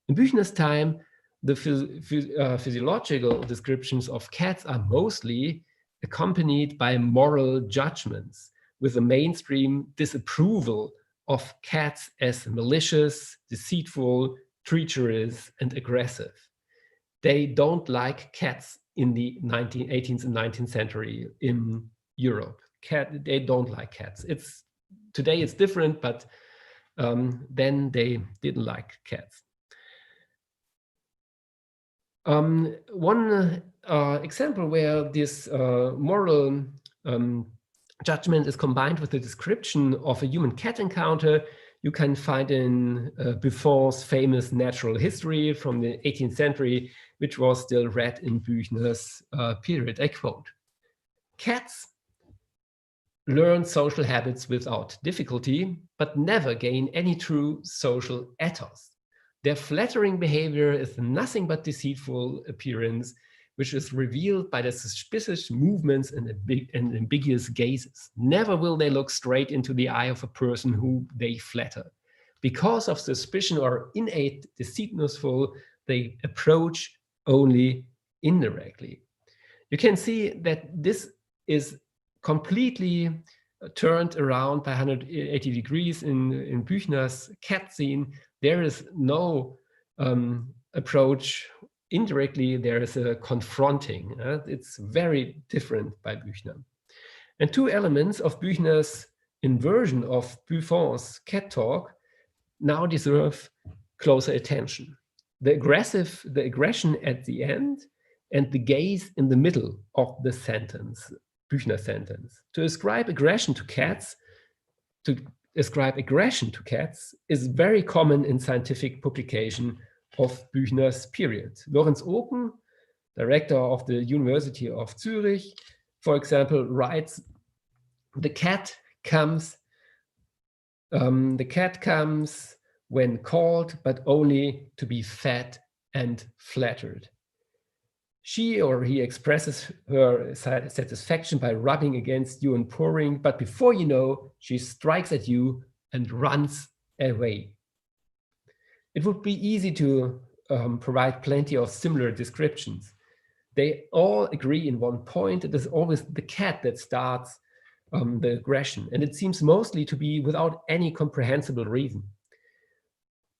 In Büchner's time, the physiological descriptions of cats are mostly accompanied by moral judgments, with a mainstream disapproval of cats as malicious, deceitful, treacherous, and aggressive. They don't like cats in the 18th and 19th century in Europe. They don't like cats. Today it's different, but then they didn't like cats. One example where this moral judgment is combined with the description of a human-cat encounter you can find in Buffon's famous Natural History from the 18th century, which was still read in Büchner's period. I quote, "Cats learn social habits without difficulty, but never gain any true social ethos. Their flattering behavior is nothing but deceitful appearance, which is revealed by their suspicious movements and ambiguous gazes. Never will they look straight into the eye of a person who they flatter. Because of suspicion or innate deceitful, they approach only indirectly." You can see that this is completely turned around by 180 degrees in Büchner's cat scene. There is no approach indirectly, there is a confronting. It's very different by Büchner. And two elements of Büchner's inversion of Buffon's cat talk now deserve closer attention. The aggression at the end and the gaze in the middle of the sentence, Büchner's sentence. To ascribe aggression to cats is very common in scientific publication of Büchner's period. Lorenz Oken, director of the University of Zurich, for example, writes, the cat comes when called, but only to be fed and flattered. She or he expresses her satisfaction by rubbing against you and purring, but before you know, she strikes at you and runs away. It would be easy to provide plenty of similar descriptions. They all agree in one point. It is always the cat that starts the aggression, and it seems mostly to be without any comprehensible reason.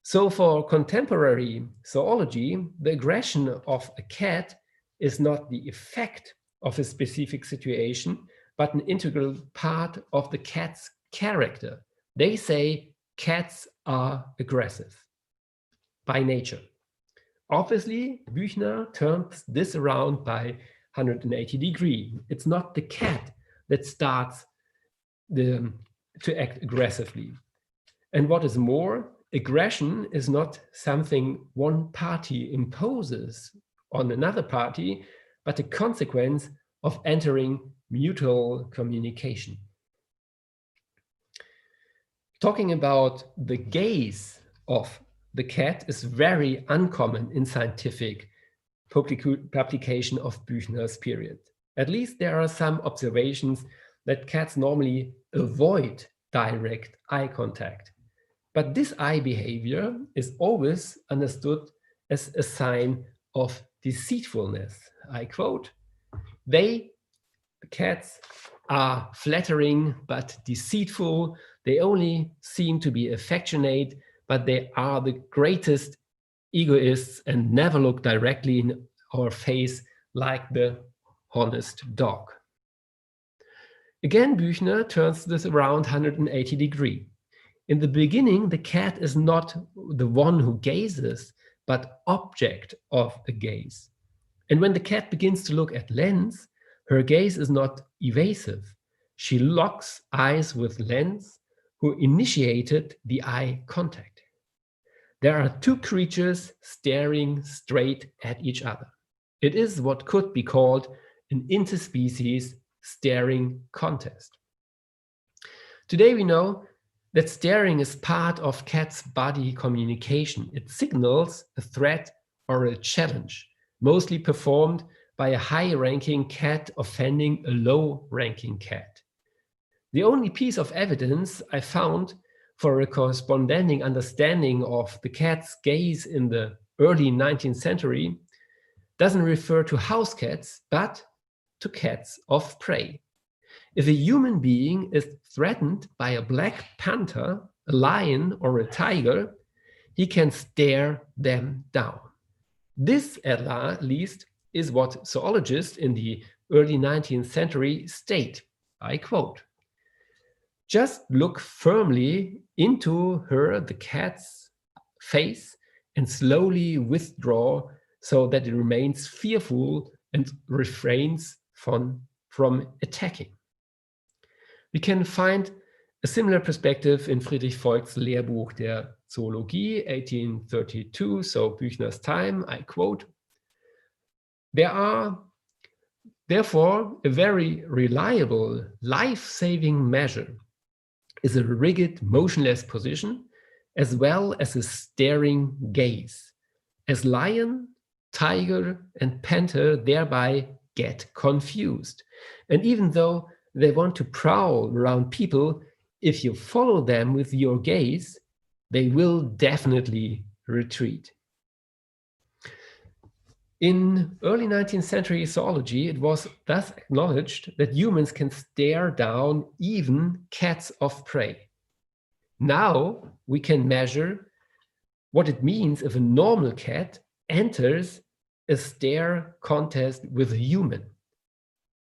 So for contemporary zoology, the aggression of a cat is not the effect of a specific situation, but an integral part of the cat's character. They say cats are aggressive by nature. Obviously, Büchner turns this around by 180 degrees. It's not the cat that starts to act aggressively. And what is more, aggression is not something one party imposes on another party, but a consequence of entering mutual communication. Talking about the gaze of the cat is very uncommon in scientific publication of Büchner's period. At least there are some observations that cats normally avoid direct eye contact. But this eye behavior is always understood as a sign of deceitfulness. I quote, "They, the cats, are flattering but deceitful. They only seem to be affectionate, but they are the greatest egoists and never look directly in our face like the honest dog." Again, Büchner turns this around 180 degrees. In the beginning, the cat is not the one who gazes, but object of a gaze. And when the cat begins to look at lens, her gaze is not evasive. She locks eyes with lens, who initiated the eye contact. There are two creatures staring straight at each other. It is what could be called an interspecies staring contest. Today we know that staring is part of cat's body communication. It signals a threat or a challenge, mostly performed by a high-ranking cat offending a low-ranking cat. The only piece of evidence I found for a corresponding understanding of the cat's gaze in the early 19th century doesn't refer to house cats, but to cats of prey. If a human being is threatened by a black panther, a lion, or a tiger, he can stare them down. This, at least, is what zoologists in the early 19th century state. I quote, "Just look firmly into the cat's face, and slowly withdraw so that it remains fearful and refrains from attacking." We can find a similar perspective in Friedrich Volk's Lehrbuch der Zoologie, 1832, so Büchner's time. I quote, "There are therefore a very reliable, life-saving measure is a rigid, motionless position, as well as a staring gaze, as lion, tiger, and panther thereby get confused. And even though they want to prowl around people, if you follow them with your gaze, they will definitely retreat." In early 19th century zoology, it was thus acknowledged that humans can stare down even cats of prey. Now we can measure what it means if a normal cat enters a stare contest with a human.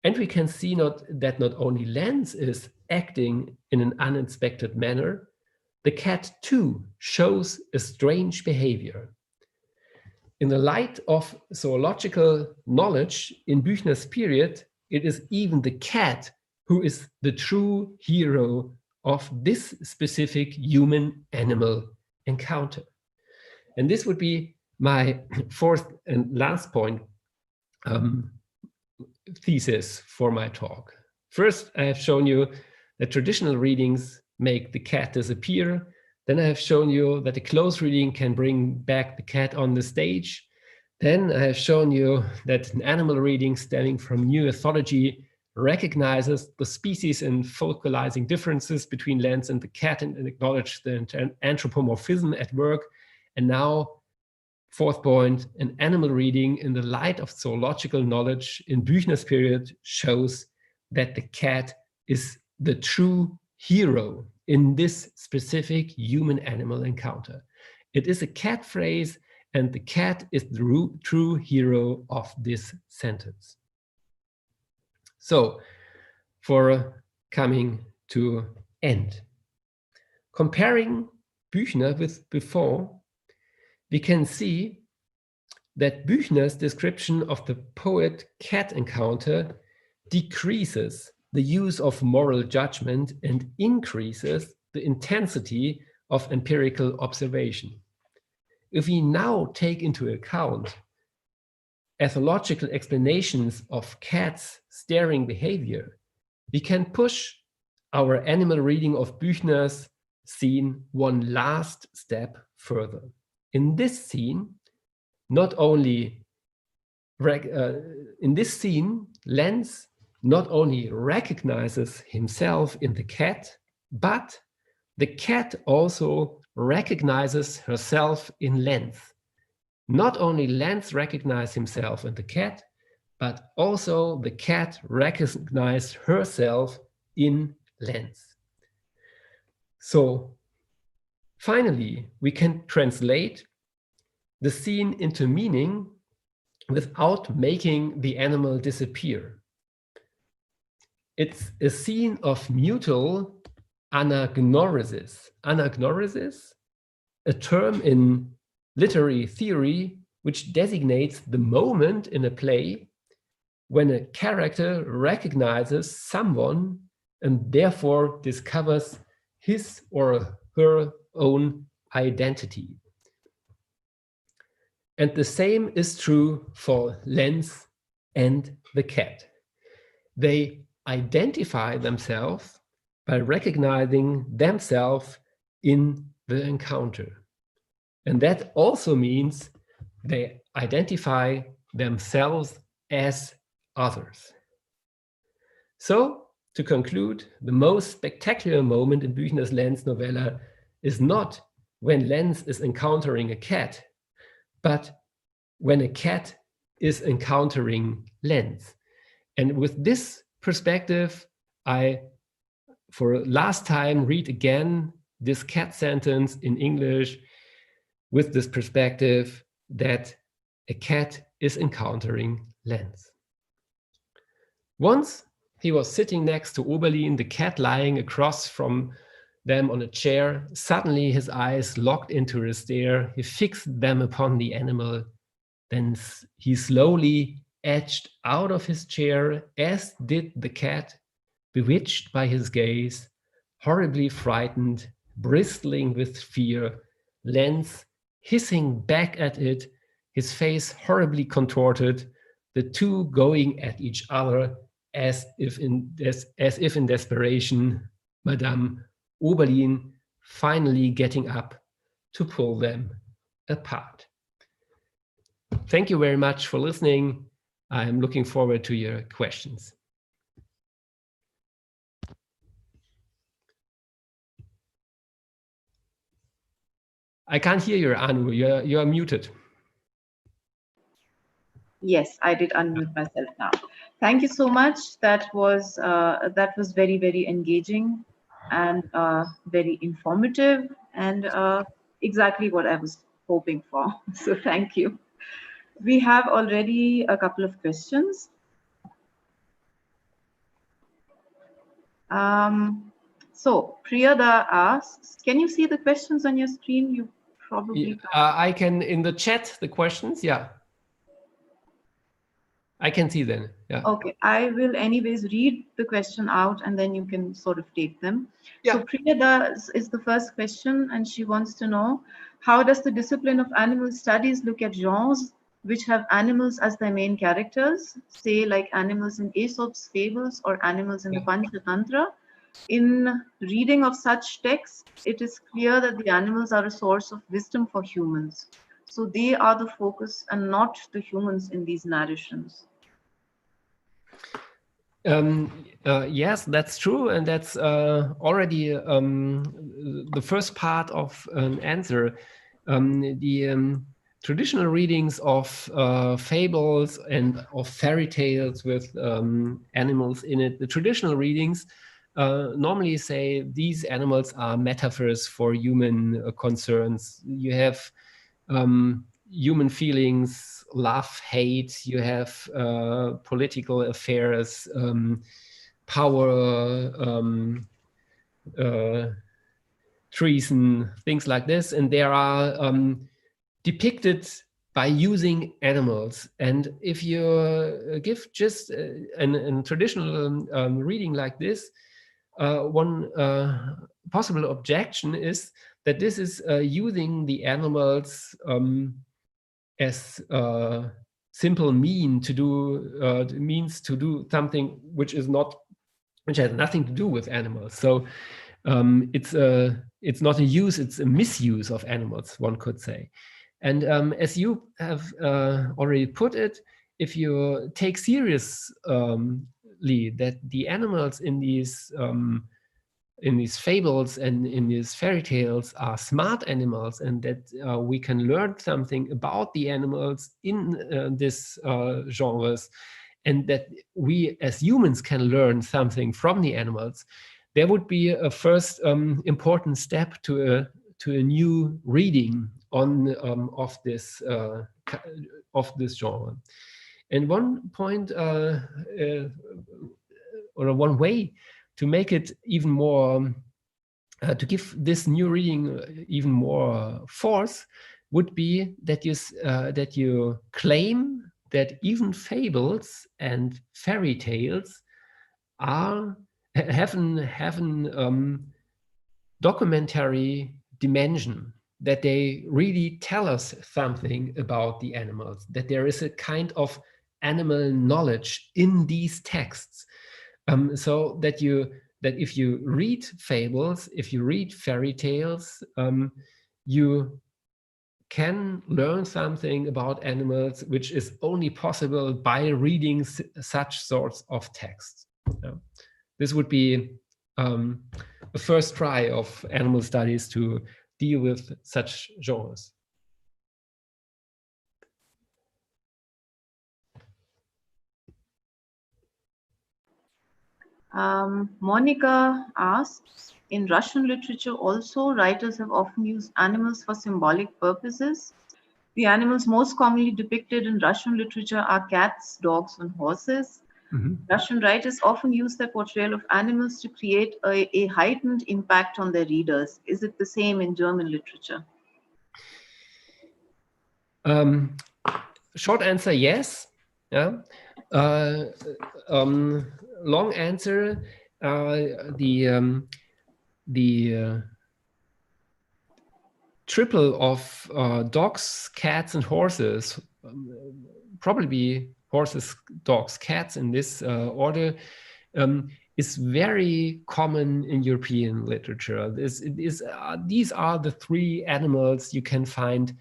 And we can see that not only lens is acting in an unexpected manner, the cat too shows a strange behavior. In the light of zoological knowledge in Büchner's period, it is even the cat who is the true hero of this specific human-animal encounter. And this would be my fourth and last point thesis for my talk. First, I have shown you that traditional readings make the cat disappear. Then I have shown you that a close reading can bring back the cat on the stage. Then I have shown you that an animal reading stemming from new ethology recognizes the species and focalizing differences between lens and the cat and acknowledge the anthropomorphism at work. And now, fourth point, an animal reading in the light of zoological knowledge in Büchner's period shows that the cat is the true hero in this specific human-animal encounter. It is a cat phrase, and the cat is the true hero of this sentence. So, for coming to end, comparing Büchner with Buffon, we can see that Büchner's description of the poet-cat encounter decreases the use of moral judgment and increases the intensity of empirical observation. If we now take into account ethological explanations of cats' staring behavior, we can push our animal reading of Büchner's scene one last step further. In this scene, Lenz not only recognizes himself in the cat, but the cat also recognizes herself in Lenz. Not only Lenz recognizes himself in the cat, but also the cat recognizes herself in Lenz. So finally, we can translate the scene into meaning without making the animal disappear. It's a scene of mutual anagnorisis. Anagnorisis, a term in literary theory which designates the moment in a play when a character recognizes someone and therefore discovers his or her own identity. And the same is true for Lenz and the cat. They identify themselves by recognizing themselves in the encounter. And that also means they identify themselves as others. So, to conclude, the most spectacular moment in Büchner's Lenz novella is not when Lenz is encountering a cat, but when a cat is encountering Lenz. And with this perspective, I, for last time, read again this cat sentence in English with this perspective that a cat is encountering Lenz. Once he was sitting next to Oberlin, the cat lying across from them on a chair. Suddenly his eyes locked into a stare. He fixed them upon the animal. Then he slowly edged out of his chair, as did the cat, bewitched by his gaze, horribly frightened, bristling with fear, Lenz hissing back at it, his face horribly contorted, the two going at each other as if in desperation, Madame Oberlin finally getting up to pull them apart. Thank you very much for listening. I'm looking forward to your questions. I can't hear you, Anu. You're muted. Yes, I did unmute myself now. Thank you so much. That was very, very engaging and very informative, and exactly what I was hoping for. So thank you. We have already a couple of questions. So Priyada asks, can you see the questions on your screen? You probably I can in the chat the questions. Yeah, I can see them. Yeah. Okay, I will anyways read the question out and then you can sort of take them. Yeah. So Priyada is the first question, and she wants to know, how does the discipline of animal studies look at genres which have animals as their main characters, say like animals in Aesop's fables or animals in the Panchatantra? In reading of such texts, it is clear that the animals are a source of wisdom for humans. So they are the focus and not the humans in these narrations. Yes, that's true, and that's already the first part of an answer. The traditional readings of fables and of fairy tales with animals in it, the traditional readings normally say these animals are metaphors for human concerns. You have human feelings, love, hate, you have political affairs, power, treason, things like this. And they are depicted by using animals. And if you give just a traditional reading like this, one possible objection is that this is using the animals as simple means to do something which has nothing to do with animals. So it's not a use, it's a misuse of animals, one could say. And as you have already put it, if you take seriously that the animals in these fables and in these fairy tales are smart animals, and that we can learn something about the animals in this genres, and that we as humans can learn something from the animals, there would be a first important step to a new reading on of this genre. And one point or one way to make it even more, to give this new reading even more force, would be that you claim that even fables and fairy tales have an documentary dimension, that they really tell us something about the animals, that there is a kind of animal knowledge in these texts. So that if you read fables, if you read fairy tales, you can learn something about animals which is only possible by reading such sorts of texts. This would be a first try of animal studies to deal with such genres. Monica asks, in Russian literature also, writers have often used animals for symbolic purposes. The animals most commonly depicted in Russian literature are cats, dogs, and horses. Russian writers often use their portrayal of animals to create a heightened impact on their readers. Is it the same in German literature? Short answer, yes. Yeah. Long answer, the triple of dogs, cats, and horses, probably horses, dogs, cats in this order, is very common in European literature. These are the three animals you can find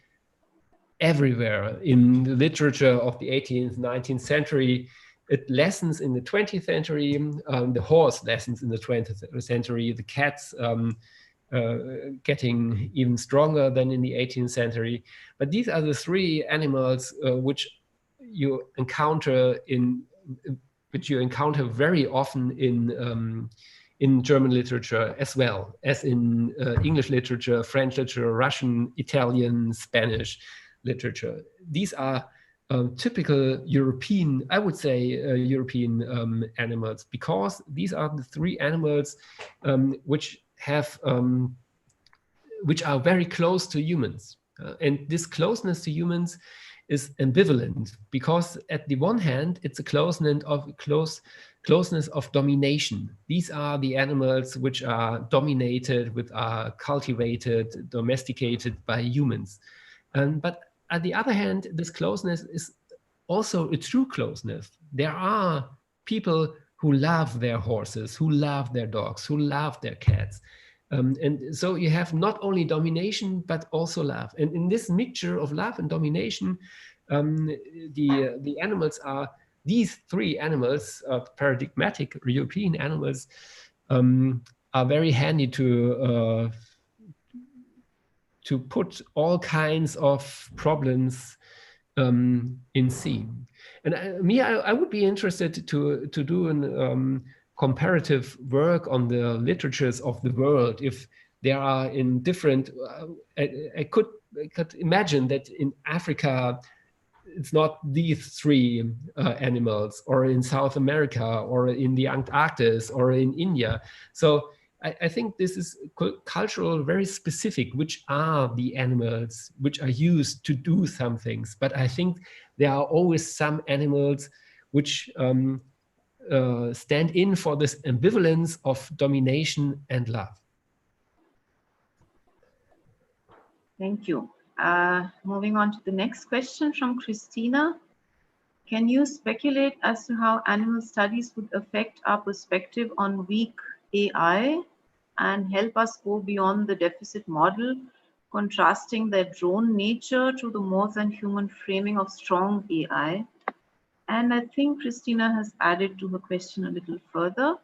everywhere in the literature of the 18th, 19th century. It lessens in the 20th century, the horse lessens in the 20th century, the cats getting even stronger than in the 18th century. But these are the three animals which you encounter very often in German literature, as well as in English literature, French literature, Russian, Italian, Spanish literature. These are typical European, I would say, European animals, because these are the three animals which are very close to humans. And this closeness to humans is ambivalent, because at the one hand, it's a closeness of domination. These are the animals which are dominated, which are cultivated, domesticated by humans. But on the other hand, this closeness is also a true closeness. There are people who love their horses, who love their dogs, who love their cats. And so you have not only domination, but also love. And in this mixture of love and domination, the animals are, these three animals, paradigmatic European animals, are very handy to put all kinds of problems in scene. And I would be interested to do an comparative work on the literatures of the world. If there are in different, I could imagine that in Africa, it's not these three animals, or in South America, or in the Antarctic, or in India. So I think this is cultural, very specific, which are the animals which are used to do some things. But I think there are always some animals which stand in for this ambivalence of domination and love. Thank you. Moving on to the next question from Christina. Can you speculate as to how animal studies would affect our perspective on weak AI and help us go beyond the deficit model, contrasting their drone nature to the more than human framing of strong AI? And I think Christina has added to her question a little further.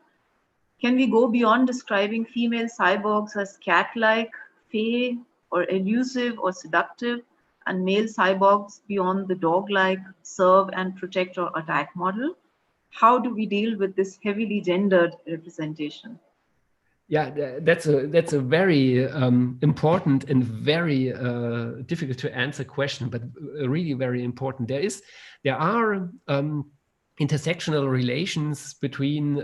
Can we go beyond describing female cyborgs as cat-like, fey, or elusive or seductive, and male cyborgs beyond the dog-like, serve and protect or attack model? How do we deal with this heavily gendered representation? Yeah, that's a very important and very difficult to answer question, but really very important. There are intersectional relations between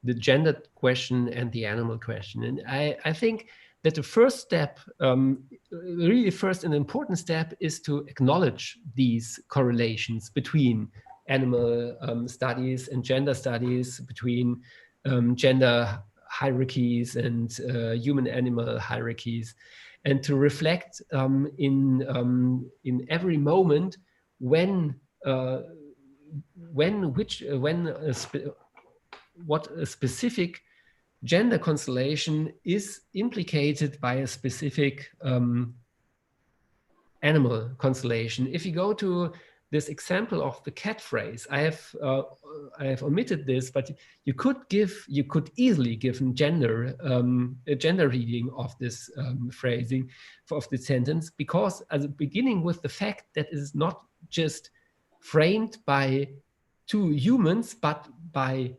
the gender question and the animal question, and I think that the first step, really first and important step, is to acknowledge these correlations between animal studies and gender studies, between gender hierarchies and human-animal hierarchies, and to reflect in every moment when what a specific gender constellation is implicated by a specific animal constellation. If you go to this example of the cat phrase, I have omitted this, but you could easily give a gender reading of this phrasing of the sentence, because as beginning with the fact that it is not just framed by two humans, but by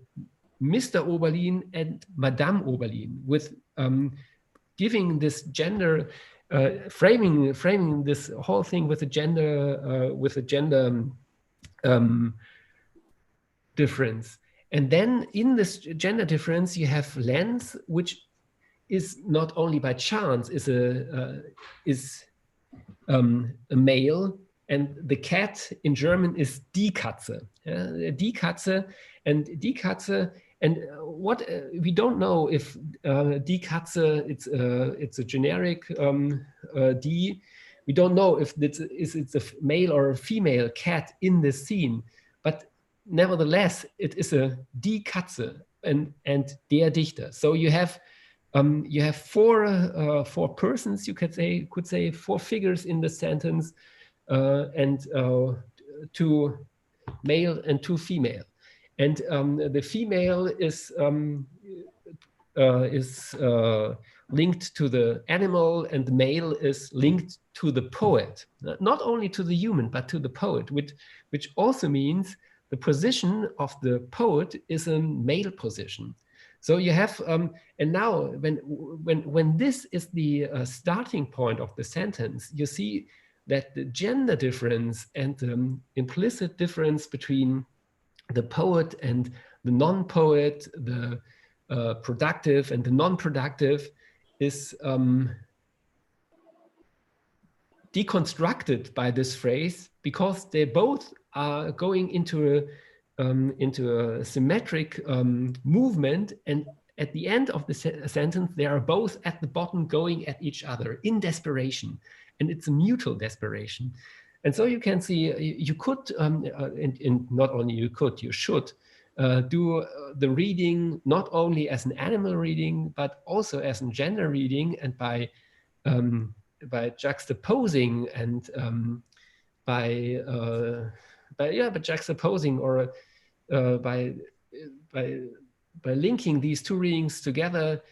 Mr. Oberlin and Madame Oberlin, with giving this gender, framing this whole thing with a gender difference. And then in this gender difference, you have lens, which is not only by chance is a male, and the cat in German is die Katze, die Katze, and die Katze. And what we don't know if die Katze, it's a generic die. We don't know if it's a male or a female cat in this scene, but nevertheless, it is a die Katze and der Dichter. So you have four persons. You could say four figures in the sentence, and two male and two female. And the female is linked to the animal, and the male is linked to the poet, not only to the human, but to the poet, which also means the position of the poet is a male position. So you have, and now when this is the starting point of the sentence, you see that the gender difference and the implicit difference between the poet and the non-poet, the productive and the non-productive, is deconstructed by this phrase, because they both are going into a symmetric movement, and at the end of the sentence, they are both at the bottom going at each other in desperation, and it's a mutual desperation. And so you can see, you could, and not only you could, you should do the reading not only as an animal reading, but also as a gender reading, and by juxtaposing and by juxtaposing, or by linking these two readings together,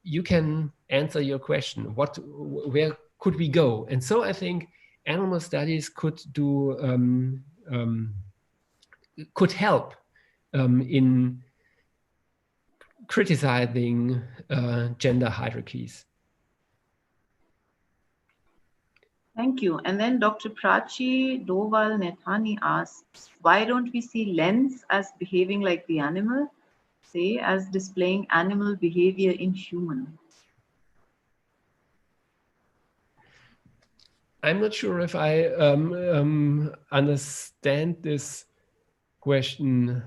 you can answer your question: where could we go? And so I think animal studies could help in criticizing gender hierarchies. Thank you. And then Dr. Prachi Doval Nethani asks, why don't we see lens as behaving like the animal, say as displaying animal behavior in human? I'm not sure if I understand this question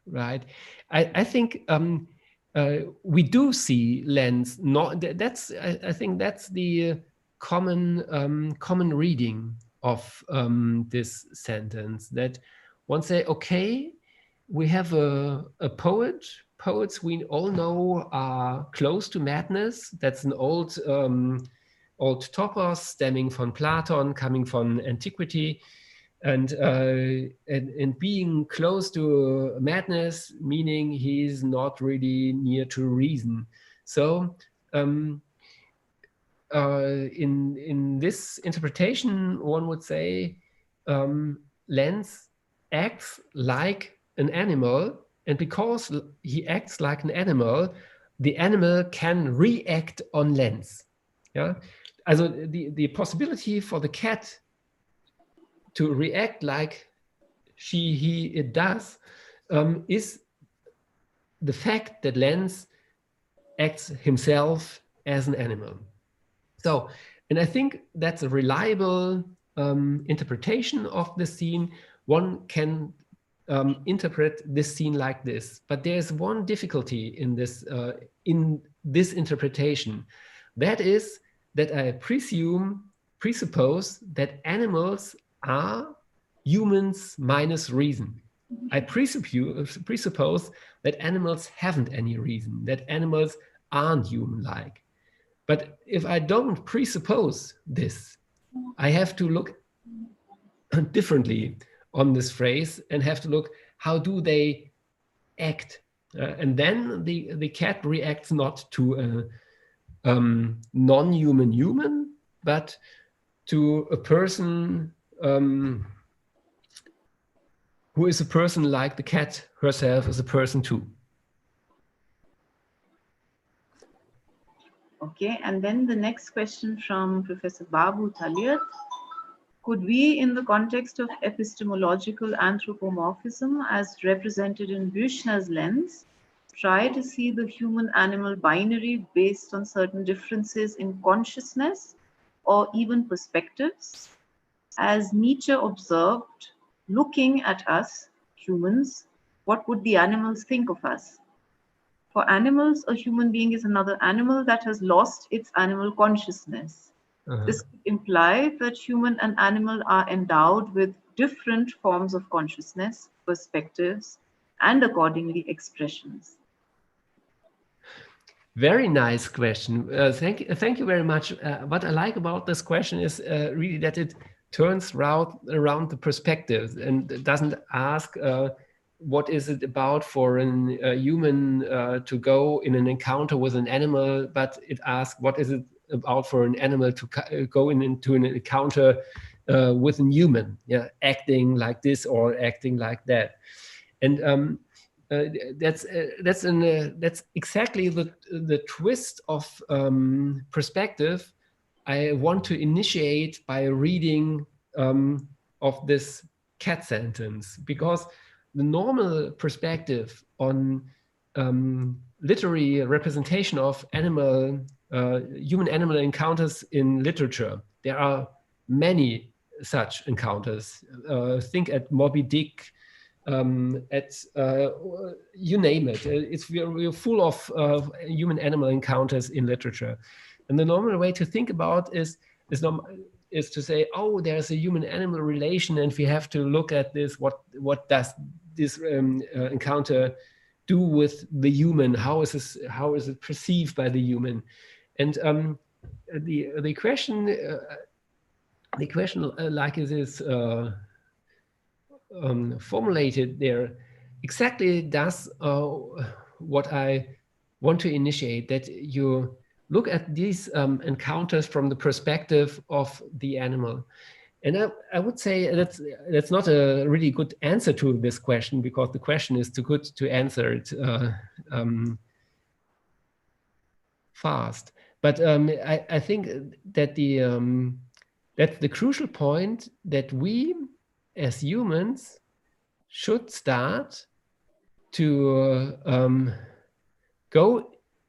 right. I think we do see lens. I think that's the common reading of this sentence, that one say, okay, we have a poet. Poets we all know are close to madness. That's an old topos stemming from Platon, coming from antiquity, and being close to madness, meaning he's not really near to reason. So in this interpretation, one would say Lenz acts like an animal, and because he acts like an animal, the animal can react on Lenz. Yeah, also the possibility for the cat to react like it does is the fact that Lenz acts himself as an animal. So, and I think that's a reliable interpretation of the scene. One can interpret this scene like this, but there's one difficulty in this interpretation. That is that I presuppose that animals are humans minus reason. I presuppose that animals haven't any reason, that animals aren't human-like. But if I don't presuppose this, I have to look differently on this phrase and have to look, how do they act? And then the cat reacts not to a non-human human, but to a person who is a person like the cat herself is a person too. Okay, and then the next question from Professor Babu Taliat. Could we, in the context of epistemological anthropomorphism as represented in Büchner's lens, try to see the human-animal binary based on certain differences in consciousness or even perspectives? As Nietzsche observed, looking at us, humans, what would the animals think of us? For animals, a human being is another animal that has lost its animal consciousness. This could imply that human and animal are endowed with different forms of consciousness, perspectives, and accordingly expressions. Very nice question. Thank you very much. What I like about this question is really that it turns around the perspectives and doesn't ask what is it about for a human to go in an encounter with an animal, but it asks what is it about for an animal to go into an encounter with a human, yeah, acting like this or acting like that. And that's exactly the twist of perspective I want to initiate by reading of this cat sentence, because the normal perspective on literary representation of human-animal encounters in literature, there are many such encounters. Think at Moby Dick, at you name it. We're full of human-animal encounters in literature, and the normal way to think about is to say, oh, there's a human-animal relation, and we have to look at this. What does this encounter do with the human? How is it perceived by the human? And the question like it is formulated there exactly does what I want to initiate, that you look at these encounters from the perspective of the animal. And I would say that's not a really good answer to this question, because the question is too good to answer it fast. But I think that that's the crucial point, that we as humans should start to go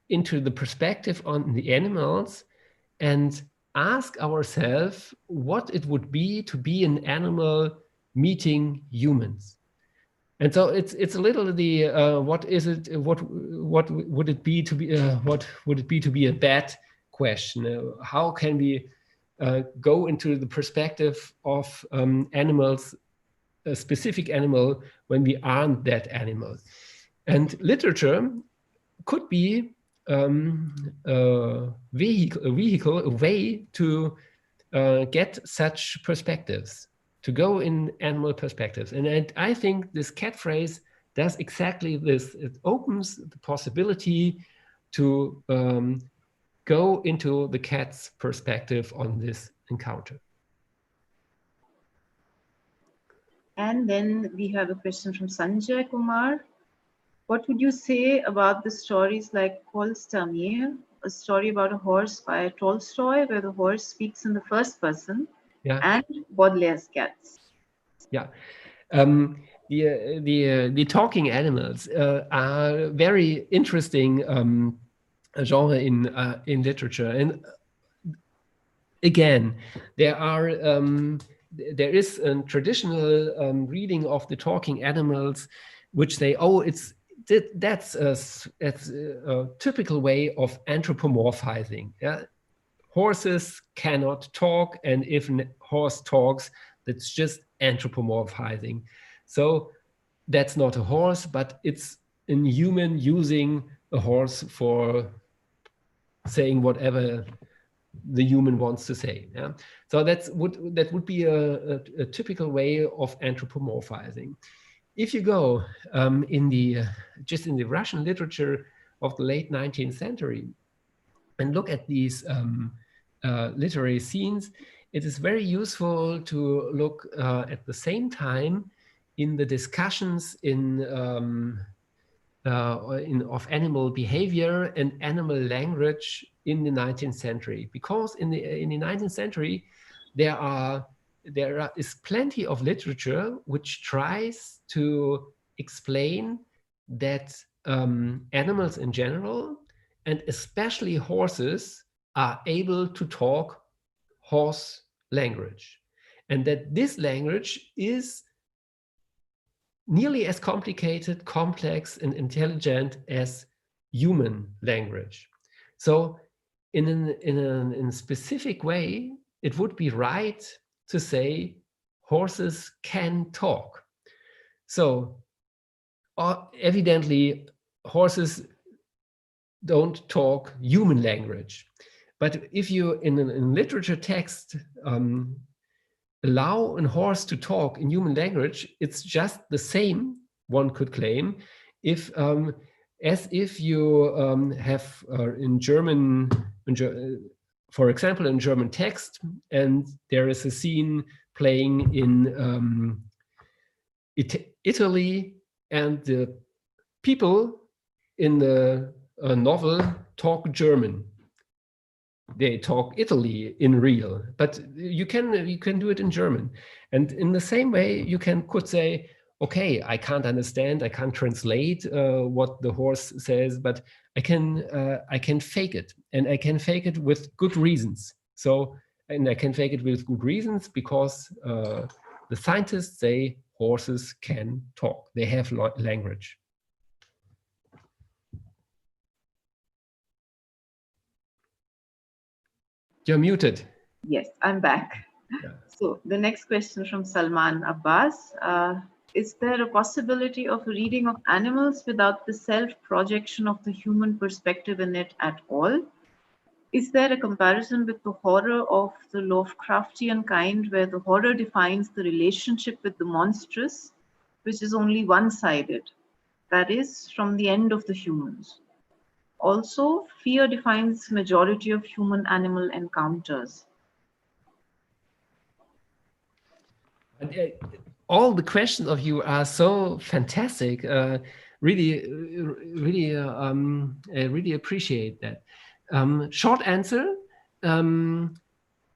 into the perspective on the animals and ask ourselves what it would be to be an animal meeting humans. And so it's a little the what would it be to be a bad question? How can we go into the perspective of animals, a specific animal, when we aren't that animal. And literature could be a vehicle, a way to get such perspectives, to go in animal perspectives. And I think this cat phrase does exactly this. It opens the possibility to go into the cat's perspective on this encounter. And then we have a question from Sanjay Kumar. What would you say about the stories like Kolstamir, a story about a horse by Tolstoy, where the horse speaks in the first person, and Baudelaire's cats? Yeah. The talking animals are very interesting genre in literature. And again, there is a traditional reading of the talking animals, which say, oh, that's a typical way of anthropomorphizing. Yeah? Horses cannot talk, and if a horse talks, that's just anthropomorphizing. So that's not a horse, but it's a human using a horse for saying whatever the human wants to say. Yeah? So that would be a typical way of anthropomorphizing. If you go in the Russian literature of the late 19th century and look at these literary scenes, it is very useful to look at the same time in the discussions of animal behavior and animal language in the 19th century, because in the 19th century there is plenty of literature which tries to explain that animals in general, and especially horses, are able to talk horse language, and that this language is nearly as complicated, complex, and intelligent as human language. So in a specific way, it would be right to say horses can talk. So evidently, horses don't talk human language. But if you, in a literature text, allow a horse to talk in human language, it's just the same, one could claim, as if you have in German, for example, in German text, and there is a scene playing in Italy, and the people in the novel talk German. They talk Italy in real, but you can do it in German. And in the same way, you could say, okay, I can't understand, I can't translate what the horse says, but I can fake it, and I can fake it with good reasons. And I can fake it with good reasons because the scientists say horses can talk. They have language. You're muted. Yes, I'm back. Yeah. So the next question from Salman Abbas. Is there a possibility of a reading of animals without the self-projection of the human perspective in it at all? Is there a comparison with the horror of the Lovecraftian kind, where the horror defines the relationship with the monstrous, which is only one-sided, that is, from the end of the humans? Also, fear defines majority of human-animal encounters. All the questions of you are so fantastic. Really appreciate that. Short answer.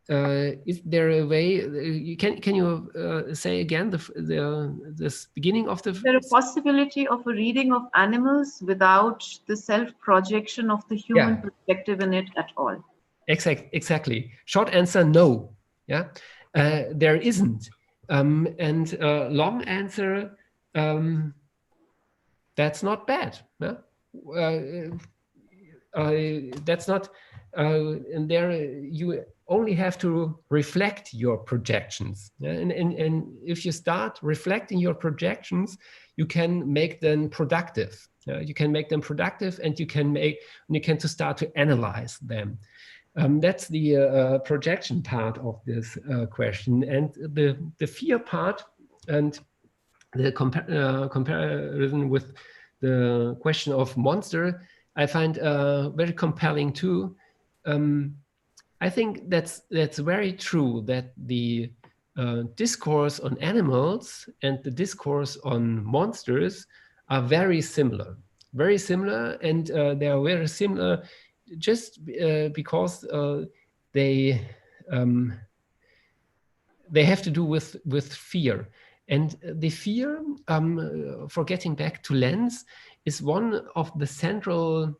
Is there a way? Can you say again this beginning of the? Is there a possibility of a reading of animals without the self-projection of the human perspective in it at all? Exactly. Short answer: no. Yeah, there isn't. And long answer: that's not bad. Yeah? That's not. And there you only have to reflect your projections. Yeah? And if you start reflecting your projections, you can make them productive. You can make them productive, and you can to start to analyze them. That's the projection part of this question, and the fear part, and the comparison with the question of monster, I find very compelling too. I think that's very true, that the discourse on animals and the discourse on monsters are very similar, and they are very similar just because they um, they have to do with fear. And the fear, for getting back to Lenz, is one of the central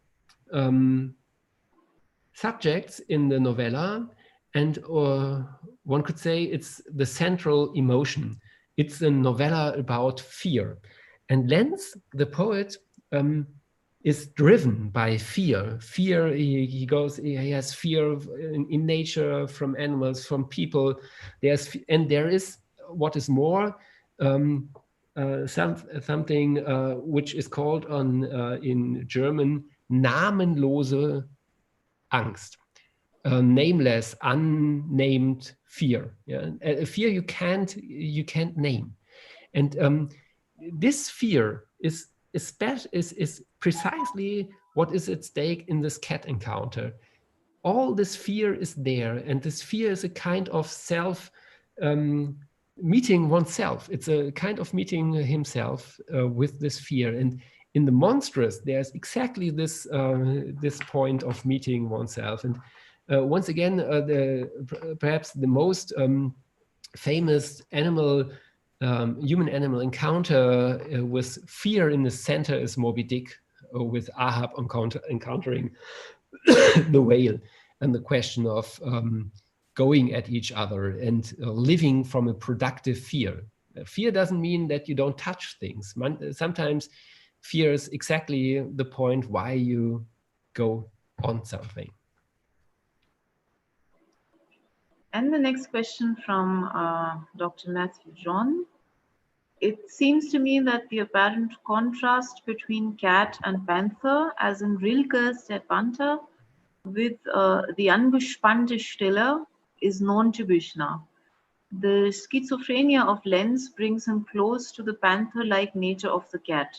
subjects in the novella, and one could say it's the central emotion. It's a novella about fear. And Lenz, the poet, is driven by fear. Fear, he has fear in nature, from animals, from people. There is what is more, something which is called in German namenlose Angst. Nameless, unnamed fear. Yeah? A fear you can't name. And this fear is precisely what is at stake in this cat encounter. All this fear is there, and this fear is a kind of self meeting oneself. It's a kind of meeting himself with this fear. And in the monstrous, there's exactly this point of meeting oneself. And once again, perhaps the most famous human-animal encounter with fear in the center is Moby Dick, with Ahab encountering the whale, and the question of going at each other and living from a productive fear. Fear doesn't mean that you don't touch things. Sometimes fear is exactly the point why you go on something. And the next question from Dr. Matthew John. It seems to me that the apparent contrast between cat and panther, as in Rilke's Der Panther, with the angespannte Stille, is known to Büchner. The schizophrenia of Lenz brings him close to the panther-like nature of the cat.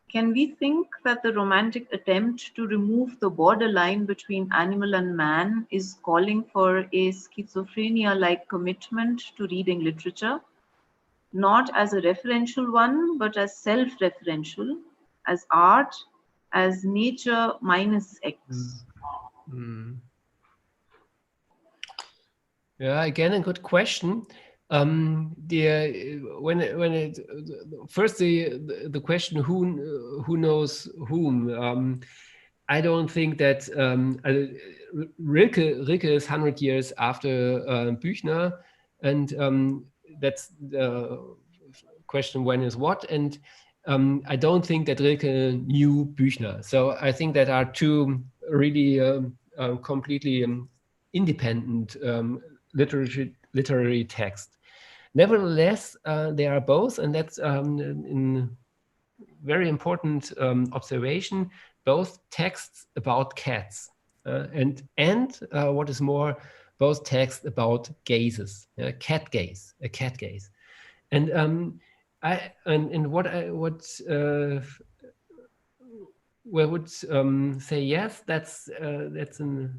Can we think that the romantic attempt to remove the borderline between animal and man is calling for a schizophrenia-like commitment to reading literature, not as a referential one, but as self-referential, as art, as nature minus X? Yeah, again, a good question. First the question, who knows whom. I don't think that Rilke is 100 years after Büchner, and that's the question, when is what. And I don't think that Rilke knew Büchner. So I think that are two really completely independent literary texts. Nevertheless, they are both, and that's in very important observation, both texts about cats, and what is more, both texts about gazes, a cat gaze. And what we would say, yes, that's a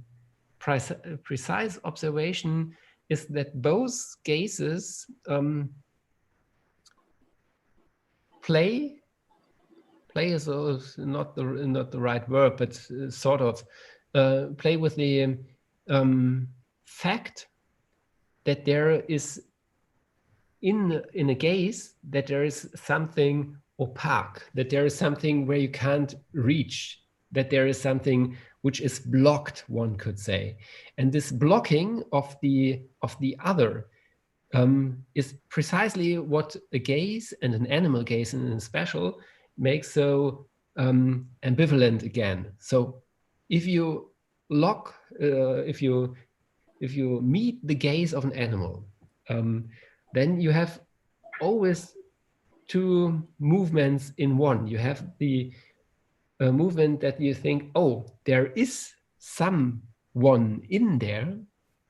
precise observation, is that both gazes play is not the right word, but sort of play with the fact that there is in a gaze, that there is something opaque, that there is something where you can't reach, that there is something which is blocked, one could say. And this blocking of the other is precisely what a gaze, and an animal gaze in special, makes so ambivalent again. So if you lock, if you meet the gaze of an animal, then you have always two movements in one. You have the movement that you think, oh, there is someone in there.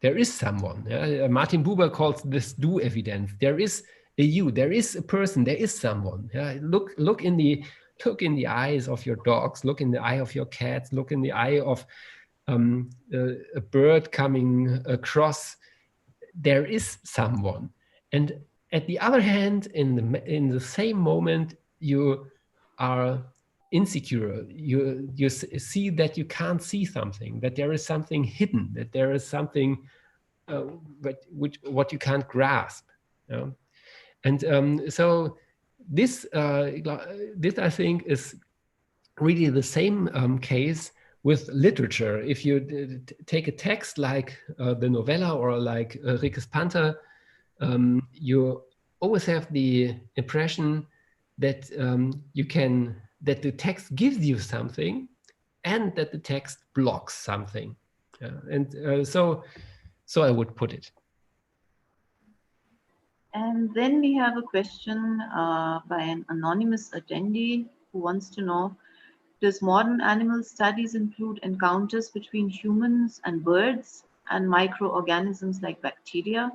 There is someone. Martin Buber calls this do evidence. There is a you. There is a person. There is someone. Look in the eyes of your dogs. Look in the eye of your cats. Look in the eye of a bird coming across. There is someone. And at the other hand, in the same moment, you are insecure. You see that you can't see something, that there is something hidden, that there is something what you can't grasp. You know? And so this I think is really the same case with literature. If you take a text like the novella or like Ricke's Panther, you always have the impression that that the text gives you something, and that the text blocks something. So I would put it. And then we have a question by an anonymous attendee who wants to know, does modern animal studies include encounters between humans and birds and microorganisms like bacteria?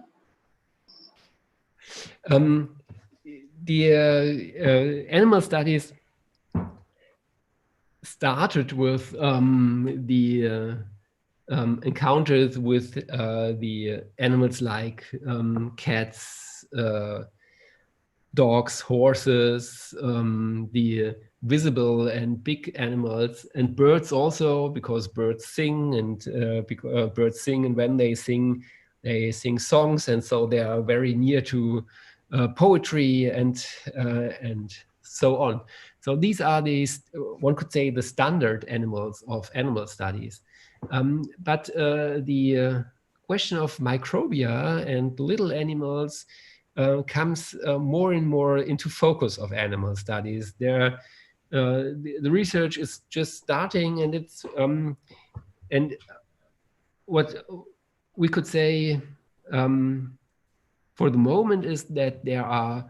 The animal studies started with the encounters with the animals like cats, dogs, horses, the visible and big animals, and birds also, because birds sing, and birds sing, and when they sing songs, and so they are very near to poetry and so on. So these are one could say, the standard animals of animal studies. But the question of microbia and little animals comes more and more into focus of animal studies. The research is just starting, and it's and what we could say for the moment is that there are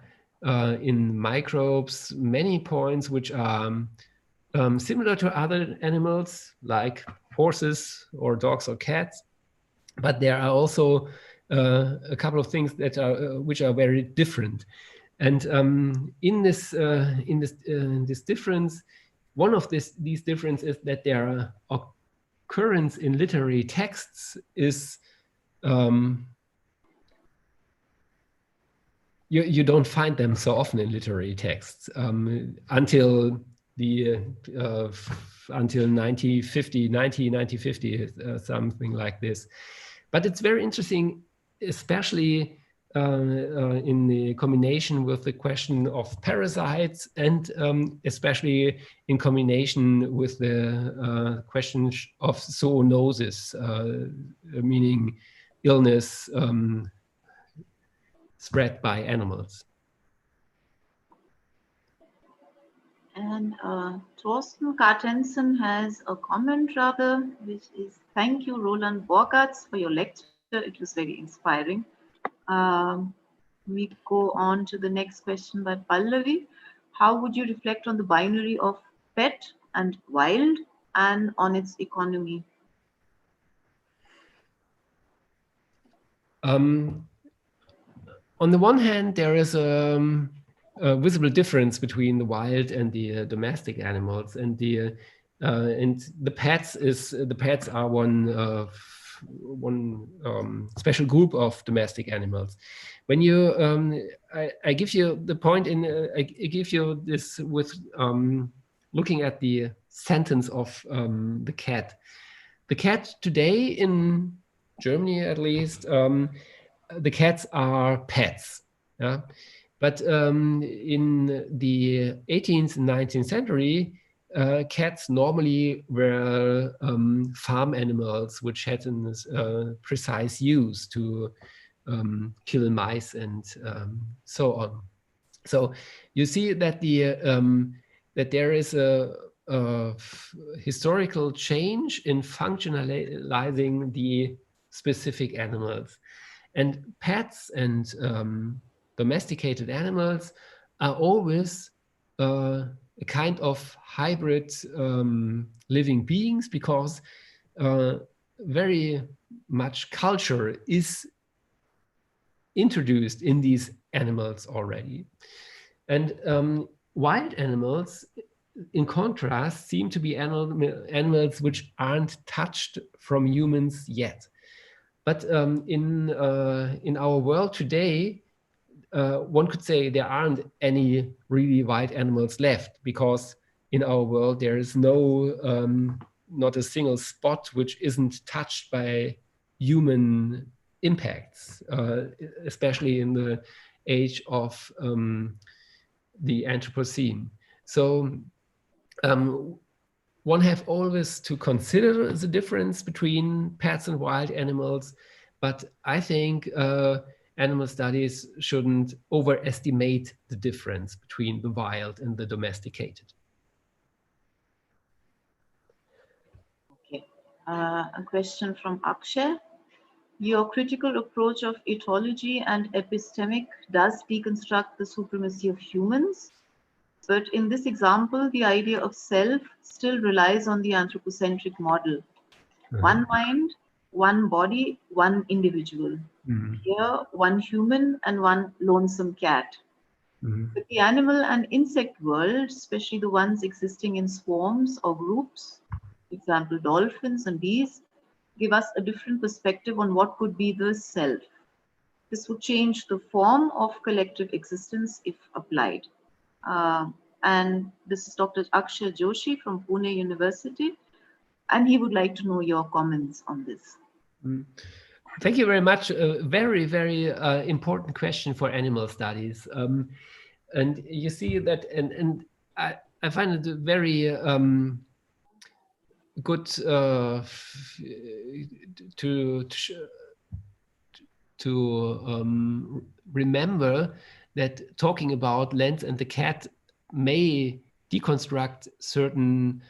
in microbes many points which are similar to other animals like horses or dogs or cats, but there are also a couple of things that are which are very different. And in this difference, one of these differences is that their occurrence in literary texts is you don't find them so often in literary texts until 1950, something like this. But it's very interesting, especially in the combination with the question of parasites, and especially in combination with the question of zoonosis, meaning illness spread by animals. And Thorsten Kartensen has a comment rather, which is, thank you, Roland Borgatz, for your lecture. It was very inspiring. We go on to the next question by Pallavi. How would you reflect on the binary of pet and wild, and on its economy? On the one hand, there is a visible difference between the wild and the domestic animals, and the pets are one special group of domestic animals. When you I give you the point in I give you this with looking at the sentence of the cat. The cat today in Germany, at least, the cats are pets. Yeah? But in the 18th and 19th century, cats normally were farm animals which had a precise use to kill mice and so on. So you see that that there is a historical change in functionalizing the specific animals. And pets and domesticated animals are always a kind of hybrid living beings, because very much culture is introduced in these animals already. And wild animals, in contrast, seem to be animals which aren't touched from humans yet. But in our world today, one could say there aren't any really wild animals left, because in our world there is not a single spot which isn't touched by human impacts, especially in the age of the Anthropocene. So one have always to consider the difference between pets and wild animals, but I think animal studies shouldn't overestimate the difference between the wild and the domesticated. Okay. A question from Akshay. Your critical approach of ethology and epistemic does deconstruct the supremacy of humans, but in this example, the idea of self still relies on the anthropocentric model. One mind, one body, one individual. Here, one human and one lonesome cat. But the animal and insect world, especially the ones existing in swarms or groups, for example, dolphins and bees, give us a different perspective on what could be the self. This would change the form of collective existence if applied. And this is Dr. Akshay Joshi from Pune University, and he would like to know your comments on this. Thank you very much. A very, very important question for animal studies. And you see that, and I find it very good to remember that talking about Lenz and the cat may deconstruct certain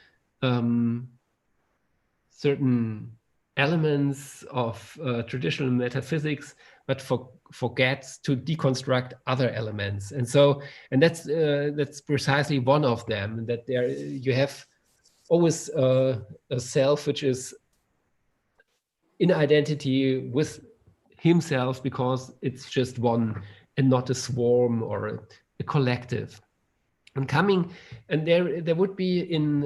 certain elements of traditional metaphysics, but forgets to deconstruct other elements. And so, and that's precisely one of them, that there you have always a self which is in identity with himself, because it's just one and not a swarm or a collective. And there would be in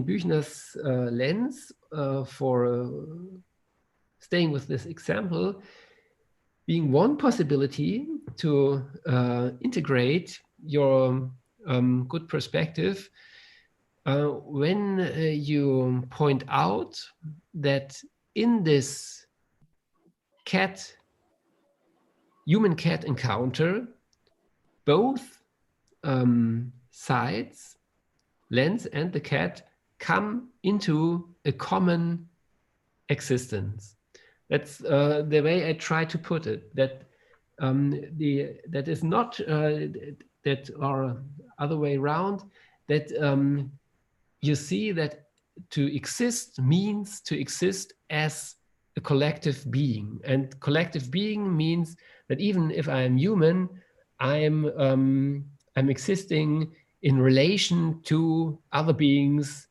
Büchner's lens, for staying with this example, being one possibility to integrate your good perspective when you point out that in this human-cat encounter, both sides, Lenz and the cat, come into a common existence. That's the way I try to put it. That that is not that or other way around. That you see that to exist means to exist as a collective being, and collective being means that even if I am human, I'm existing in relation to other beings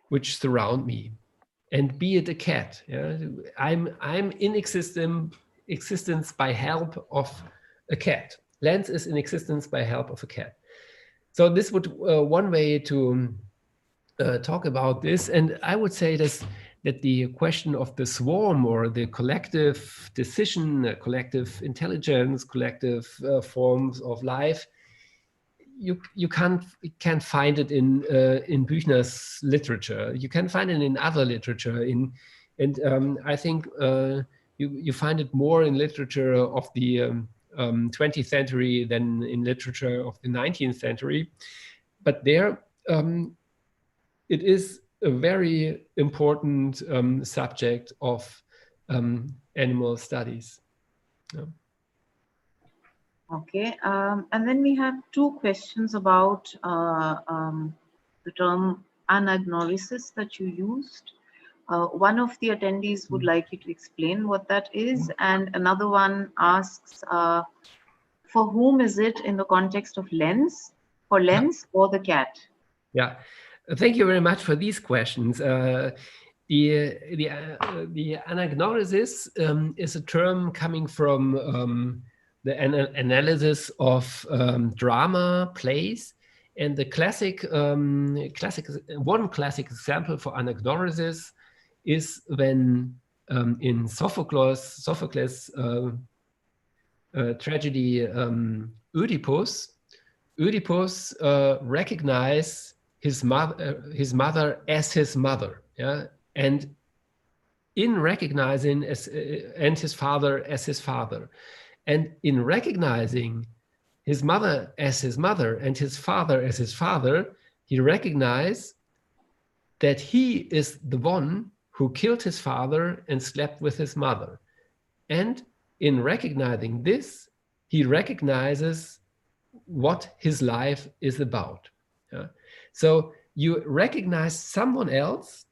which surround me. And be it a cat, yeah? I'm in existence by help of a cat. Lenz is in existence by help of a cat. So this would one way to talk about this. And I would say that the question of the swarm or the collective decision, collective intelligence, collective forms of life, you can't find it in Büchner's literature. You can find it in other literature. And I think you find it more in literature of the 20th century than in literature of the 19th century. But there, it is a very important subject of animal studies. Yeah. Okay, and then we have two questions about the term anagnorisis that you used. One of the attendees would like you to explain what that is, and another one asks, for whom is it in the context of lens, for lens or the cat? Yeah, thank you very much for these questions. The anagnosis is a term coming from the analysis of drama plays, and the one classic example for anagnosis is when in Sophocles' tragedy Oedipus recognized his mother as his mother, yeah, and in recognizing and his father as his father, and in recognizing his mother as his mother and his father as his father, he recognized that he is the one who killed his father and slept with his mother. And in recognizing this, he recognizes what his life is about. Yeah? So you recognize someone else,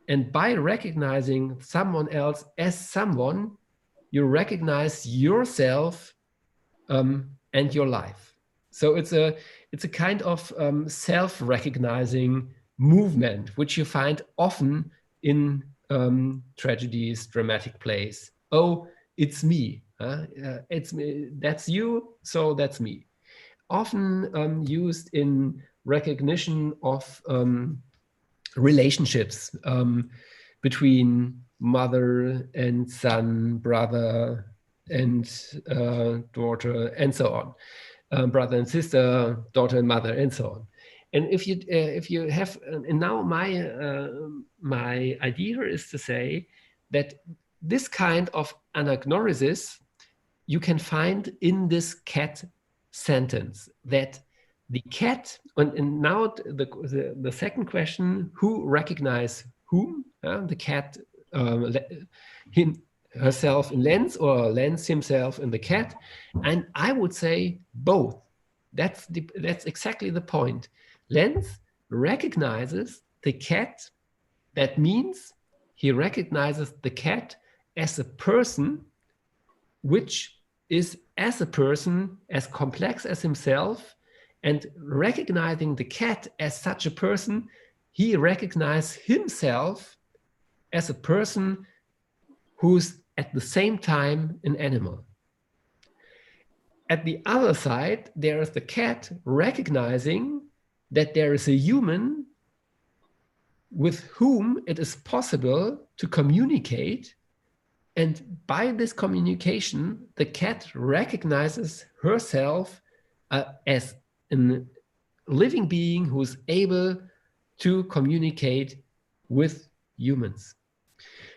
and by recognizing someone else as someone, you recognize yourself and your life. So it's a kind of self-recognizing movement, which you find often in tragedies, dramatic plays. Oh, it's me. It's me. That's you. So that's me. Often used in recognition of relationships between mother and son, brother and daughter, and so on, brother and sister, daughter and mother, and so on. And if you have, and now my idea is to say that this kind of anagnosis you can find in this cat sentence, that the cat, and now the second question, who recognize whom? The cat, herself in lens, or lens himself in the cat, and I would say both. That's exactly the point. Lens recognizes the cat. That means he recognizes the cat as a person, which is as a person as complex as himself, and recognizing the cat as such a person, he recognizes himself as a person who's at the same time an animal. At the other side, there is the cat recognizing that there is a human with whom it is possible to communicate. And by this communication, the cat recognizes herself as a living being who's able to communicate with humans.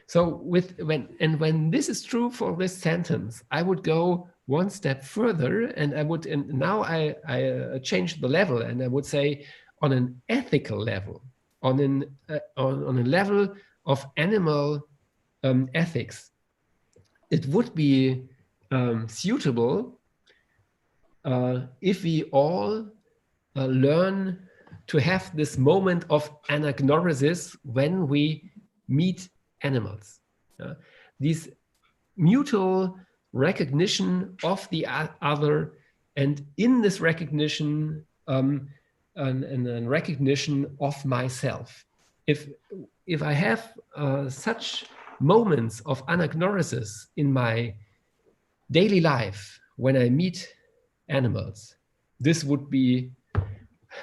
So when this is true for this sentence, I would go one step further, and now I change the level, and I would say on an ethical level, on a level of animal ethics, it would be suitable if we all learn to have this moment of anagnosis when we meet animals. These mutual recognition of the other, and in this recognition, and recognition of myself. If I have such moments of anagnosis in my daily life when I meet animals, this would be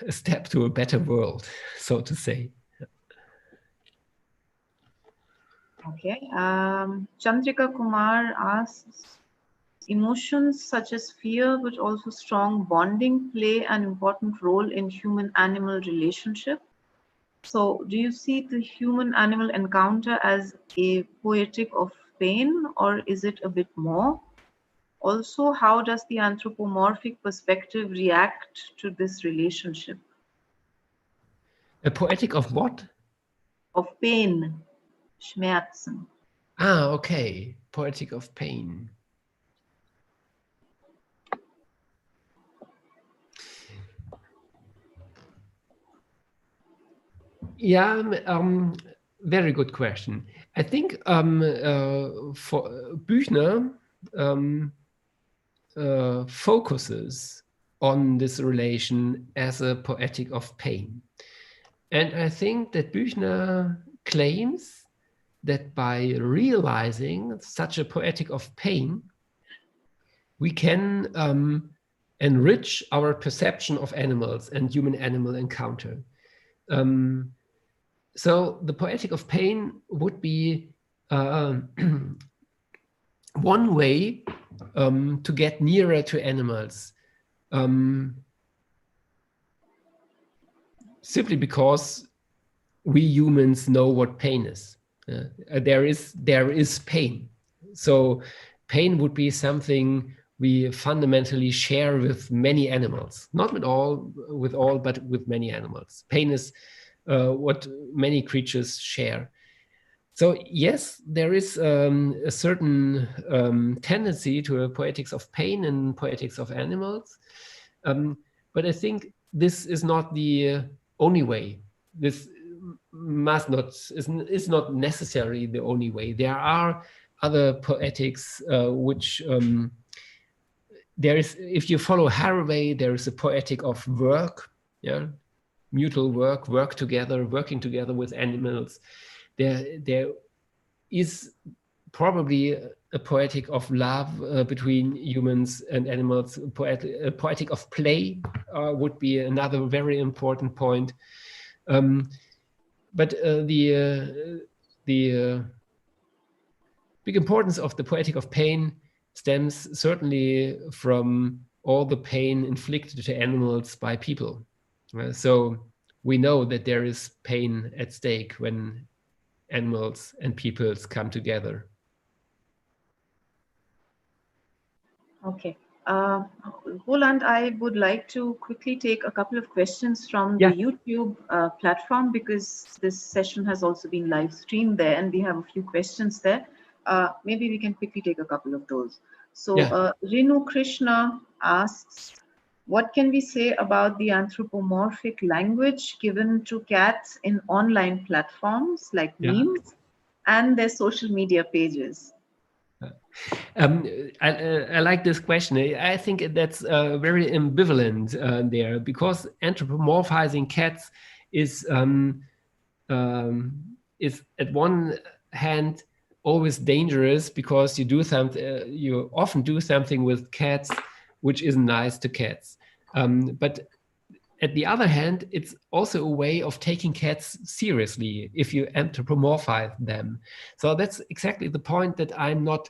a step to a better world, so to say. Okay. Chandrika Kumar asks, emotions such as fear, but also strong bonding, play an important role in human-animal relationship. So, do you see the human-animal encounter as a poetic of pain, or is it a bit more? Also, how does the anthropomorphic perspective react to this relationship? A poetic of what? Of pain, Schmerzen. Ah, okay. Poetic of pain. Yeah, very good question. I think for Büchner focuses on this relation as a poetic of pain. And I think that Büchner claims that by realizing such a poetic of pain, we can enrich our perception of animals and human-animal encounter. So the poetic of pain would be one way to get nearer to animals, simply because we humans know what pain is. There is pain. So pain would be something we fundamentally share with many animals, not with all, but with many animals. Pain is what many creatures share. So yes, there is a certain tendency to a poetics of pain and poetics of animals, but I think this is not the only way. This must not is not necessarily the only way. There are other poetics which there is. If you follow Haraway, there is a poetic of work, yeah, mutual work, working together with animals. There is probably a poetic of love between humans and animals. A poetic of play would be another very important point. But the big importance of the poetic of pain stems certainly from all the pain inflicted to animals by people. So we know that there is pain at stake when animals and peoples come together. Okay. Roland, I would like to quickly take a couple of questions from the YouTube platform, because this session has also been live streamed there and we have a few questions there. Maybe we can quickly take a couple of those. So Renu Krishna asks, what can we say about the anthropomorphic language given to cats in online platforms like memes and their social media pages? I like this question. I think that's very ambivalent there, because anthropomorphizing cats is at one hand always dangerous, because you often do something with cats which isn't nice to cats. But at the other hand, it's also a way of taking cats seriously if you anthropomorphize them. So that's exactly the point that I would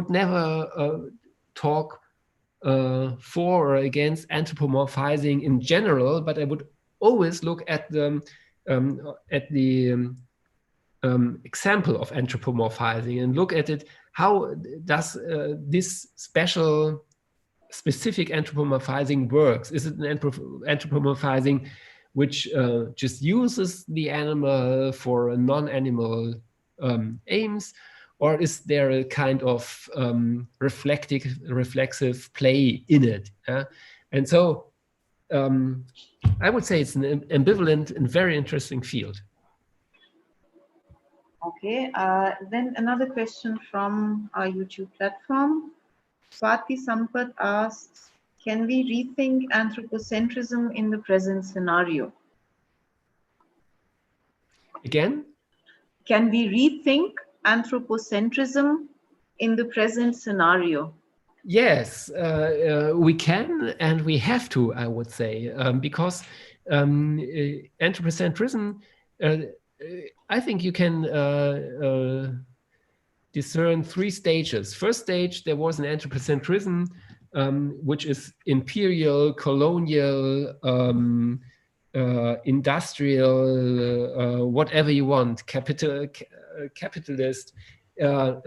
never talk for or against anthropomorphizing in general, but I would always look at the example of anthropomorphizing and look at it. How does this specific anthropomorphizing works? Is it an anthropomorphizing which just uses the animal for non-animal aims, or is there a kind of reflexive play in it? And so I would say it's an ambivalent and very interesting field. Okay, then another question from our YouTube platform. Swati Sampath asks, can we rethink anthropocentrism in the present scenario? Again? Can we rethink anthropocentrism in the present scenario? Yes, we can and we have to, I would say, because anthropocentrism, I think you can discern three stages. First stage, there was an anthropocentrism, which is imperial, colonial, industrial, whatever you want, capitalist,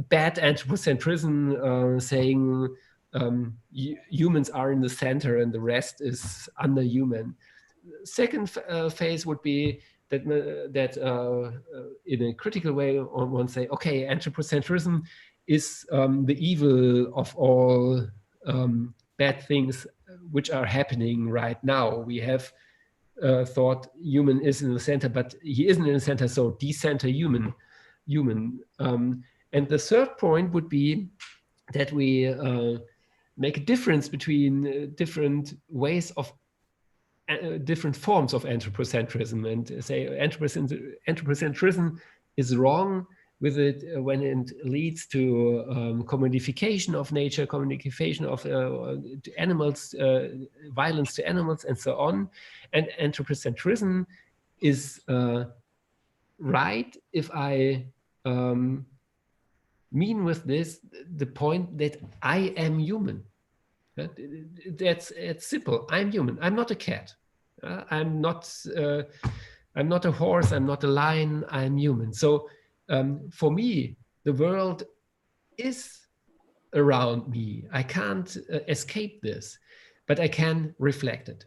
bad anthropocentrism, saying humans are in the center and the rest is underhuman. Second phase would be that in a critical way, one say, okay, anthropocentrism is the evil of all bad things which are happening right now. We have thought human is in the center, but he isn't in the center, so decenter human. And the third point would be that we make a difference between different ways of different forms of anthropocentrism, and say anthropocentrism is wrong with it when it leads to commodification of nature, commodification of animals, violence to animals, and so on. And anthropocentrism is right if I mean with this the point that I am human. That's it's simple. I'm human. I'm not a cat. I'm not a horse. I'm not a lion. I'm human. So for me, the world is around me. I can't escape this, but I can reflect it.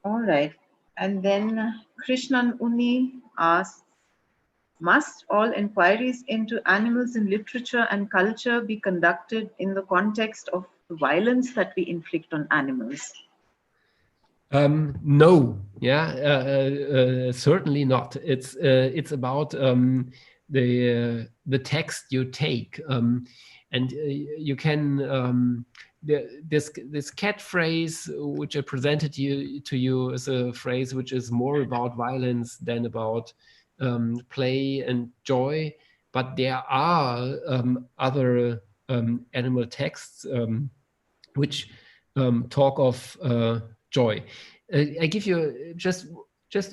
All right. And then Krishnan Uni asks, must all inquiries into animals in literature and culture be conducted in the context of the violence that we inflict on animals? No, yeah, certainly not. It's about the text you take, and you can this cat phrase which I presented to you is a phrase which is more about violence than about play and joy. But there are other animal texts which talk of joy. I give you just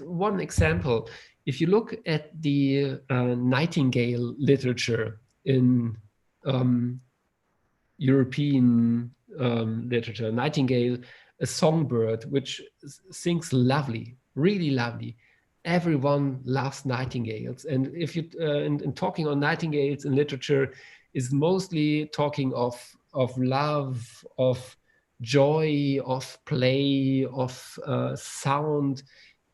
one example. If you look at the nightingale literature in European literature, nightingale, a songbird which sings lovely, really lovely. Everyone loves nightingales, and if you and talking on nightingales in literature is mostly talking of love, of joy, of play, of sound,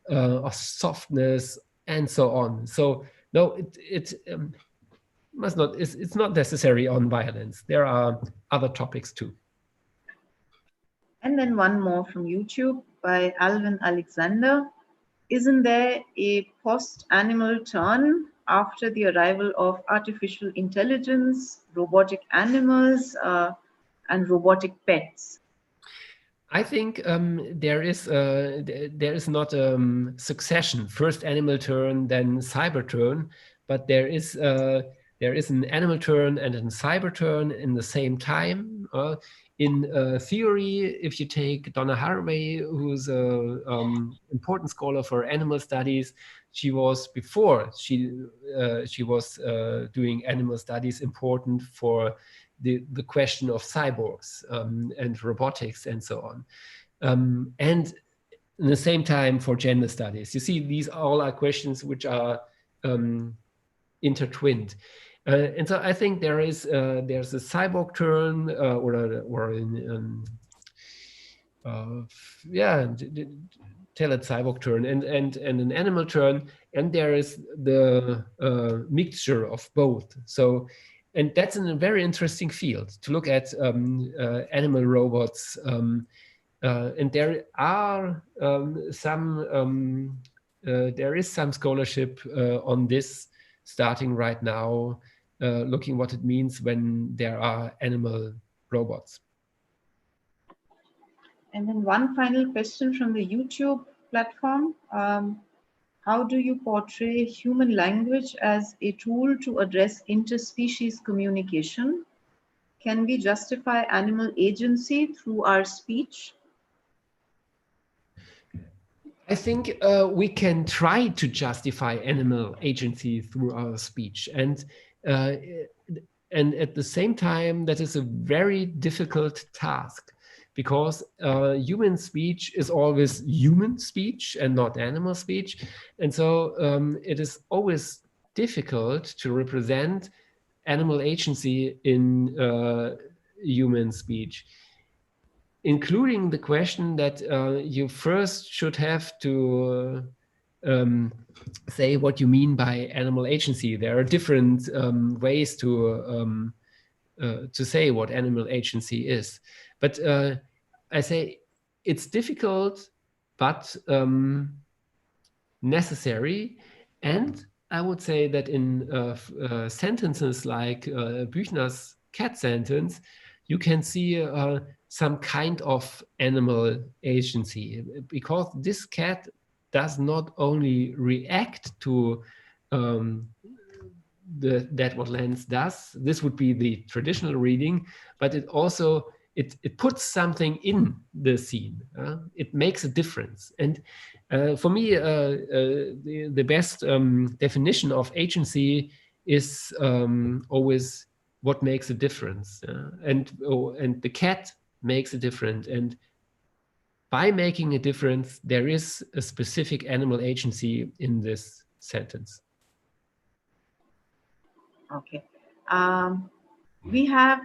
of softness, and so on. So no, it must not. It's not necessary on violence. There are other topics too. And then one more from YouTube by Alvin Alexander. Isn't there a post-animal turn after the arrival of artificial intelligence, robotic animals, and robotic pets? I think there is not succession. First animal turn, then cyber turn, but there is an animal turn and a cyber turn in the same time. In theory, if you take Donna Haraway, who's an important scholar for animal studies, she was before she was doing animal studies important for the question of cyborgs and robotics and so on. And in the same time for gender studies. You see, these all are questions which are intertwined. And so I think there's a cyborg turn or in tell it cyborg turn and an animal turn, and there is the mixture of both. So, and that's in a very interesting field to look at animal robots. And there are there is some scholarship on this starting right now, looking what it means when there are animal robots. And then one final question from the YouTube platform. How do you portray human language as a tool to address interspecies communication? Can we justify animal agency through our speech? I think we can try to justify animal agency through our speech, and at the same time, that is a very difficult task, because human speech is always human speech and not animal speech, and so it is always difficult to represent animal agency in human speech, including the question that you first should have to say what you mean by animal agency. There are different ways to say what animal agency is. But I say it's difficult, but necessary. And I would say that in sentences like Büchner's cat sentence, you can see some kind of animal agency, because this cat does not only react to that what Lenz does. This would be the traditional reading, but it also it puts something in the scene. It makes a difference. And for me, the best definition of agency is always what makes a difference. And the cat makes a difference. And by making a difference, there is a specific animal agency in this sentence. Okay. We have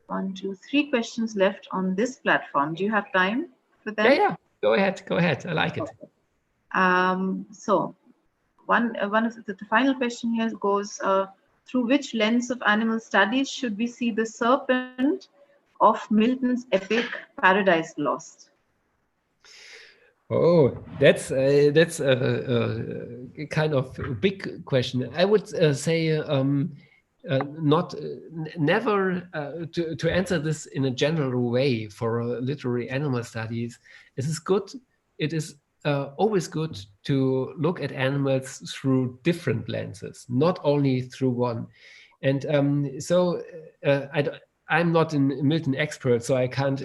1, 2, 3 questions left on this platform. Do you have time for them? Yeah. Go ahead. I like it. So one of the final question here goes, through which lens of animal studies should we see the serpent of Milton's epic Paradise Lost? Oh, that's a kind of big question. I would say not never to answer this in a general way for literary animal studies. It is good. It is always good to look at animals through different lenses, not only through one. And I'm not a Milton expert, so I can't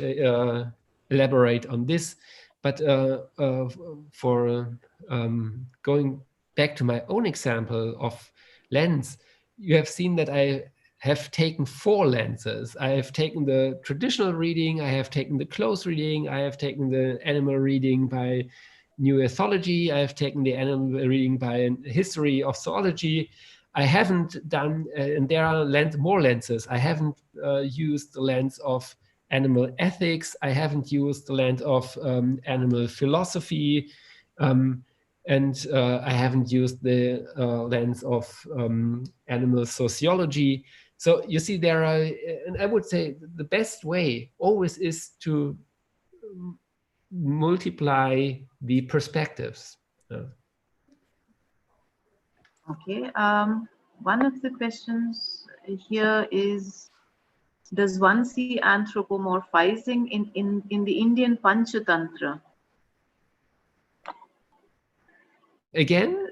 elaborate on this. But for going back to my own example of lens, you have seen that I have taken 4 lenses. I have taken the traditional reading, I have taken the close reading, I have taken the animal reading by new ethology, I have taken the animal reading by history of zoology. I haven't done, and there are more lenses. I haven't used the lens of animal ethics. I haven't used the lens of animal philosophy. And I haven't used the lens of animal sociology. So you see, there are, and I would say the best way always is to multiply the perspectives. Okay. One of the questions here is, does one see anthropomorphizing in the Indian Panchatantra? Again?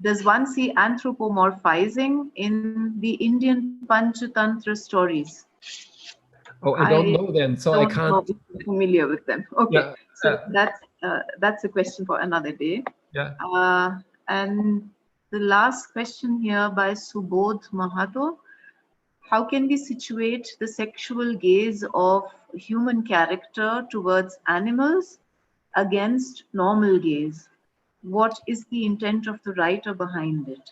Does one see anthropomorphizing in the Indian Panchatantra stories? Oh, I don't know them, so I can't. Know if you're familiar with them. Okay, Yeah, so that's a question for another day. Yeah. And the last question here by Subodh Mahato: how can we situate the sexual gaze of human character towards animals against normal gaze? What is the intent of the writer behind it?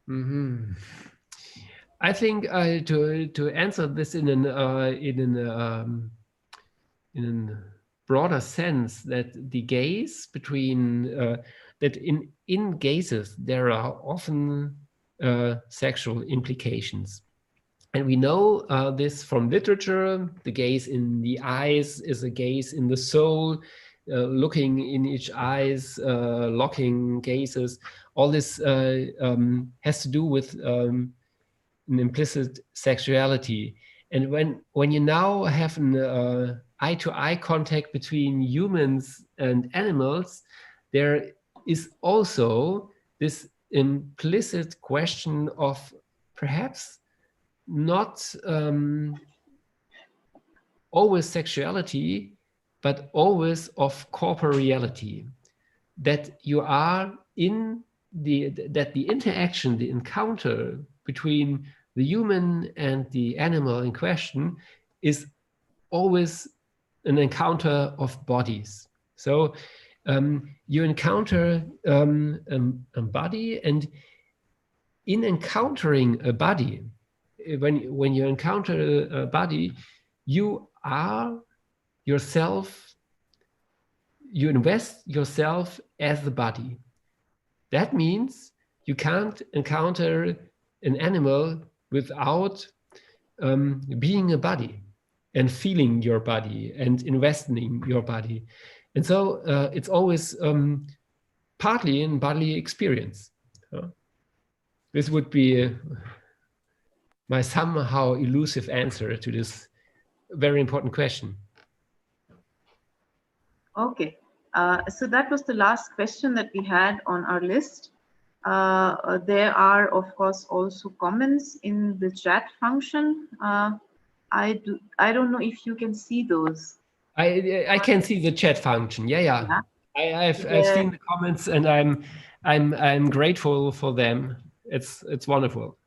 Mm-hmm. I think to answer this in a broader sense, that the gaze between that in gazes there are often sexual implications. And we know this from literature. The gaze in the eyes is a gaze in the soul, looking in each eyes, locking gazes. All this has to do with an implicit sexuality. And when you now have an eye-to-eye contact between humans and animals, there is also this implicit question of perhaps not always sexuality, but always of corporeality. That you are that the interaction, the encounter between the human and the animal in question is always an encounter of bodies. So you encounter a body, and in encountering a body, when you encounter a body, you are yourself, you invest yourself as the body. That means you can't encounter an animal without being a body. and feeling your body and investing your body. And so it's always partly in bodily experience. This would be my somehow elusive answer to this very important question. Okay, so that was the last question that we had on our list. There are, of course, also comments in the chat function. I don't know if you can see those. I can see the chat function. Yeah. I've seen the comments, and I'm grateful for them. It's wonderful.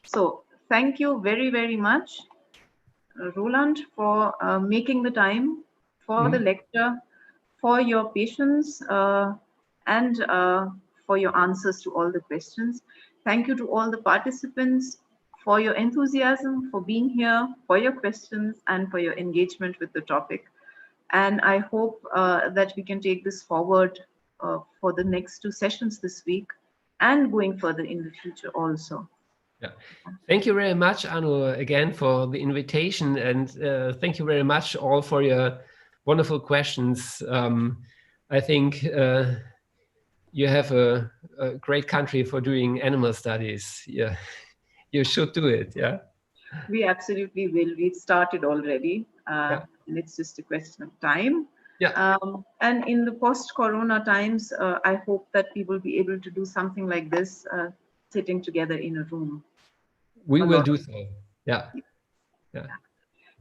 So thank you very, very much, Roland, for making the time for the lecture, for your patience, and for your answers to all the questions. Thank you to all the participants for your enthusiasm, for being here, for your questions, and for your engagement with the topic. And I hope that we can take this forward for the next 2 sessions this week and going further in the future also. Yeah. Thank you very much, Anu, again for the invitation, and thank you very much all for your wonderful questions. I think you have a great country for doing animal studies. Yeah, you should do it. Yeah, we absolutely will. We've started already, and it's just a question of time. Yeah. And in the post-corona times, I hope that we will be able to do something like this, sitting together in a room. We will do so. Yeah.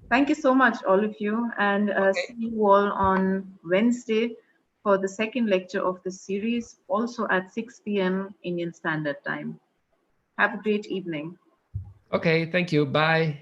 Thank you so much, all of you, and see you all on Wednesday for the second lecture of the series, also at 6 p.m. Indian Standard Time. Have a great evening. Okay, thank you. Bye.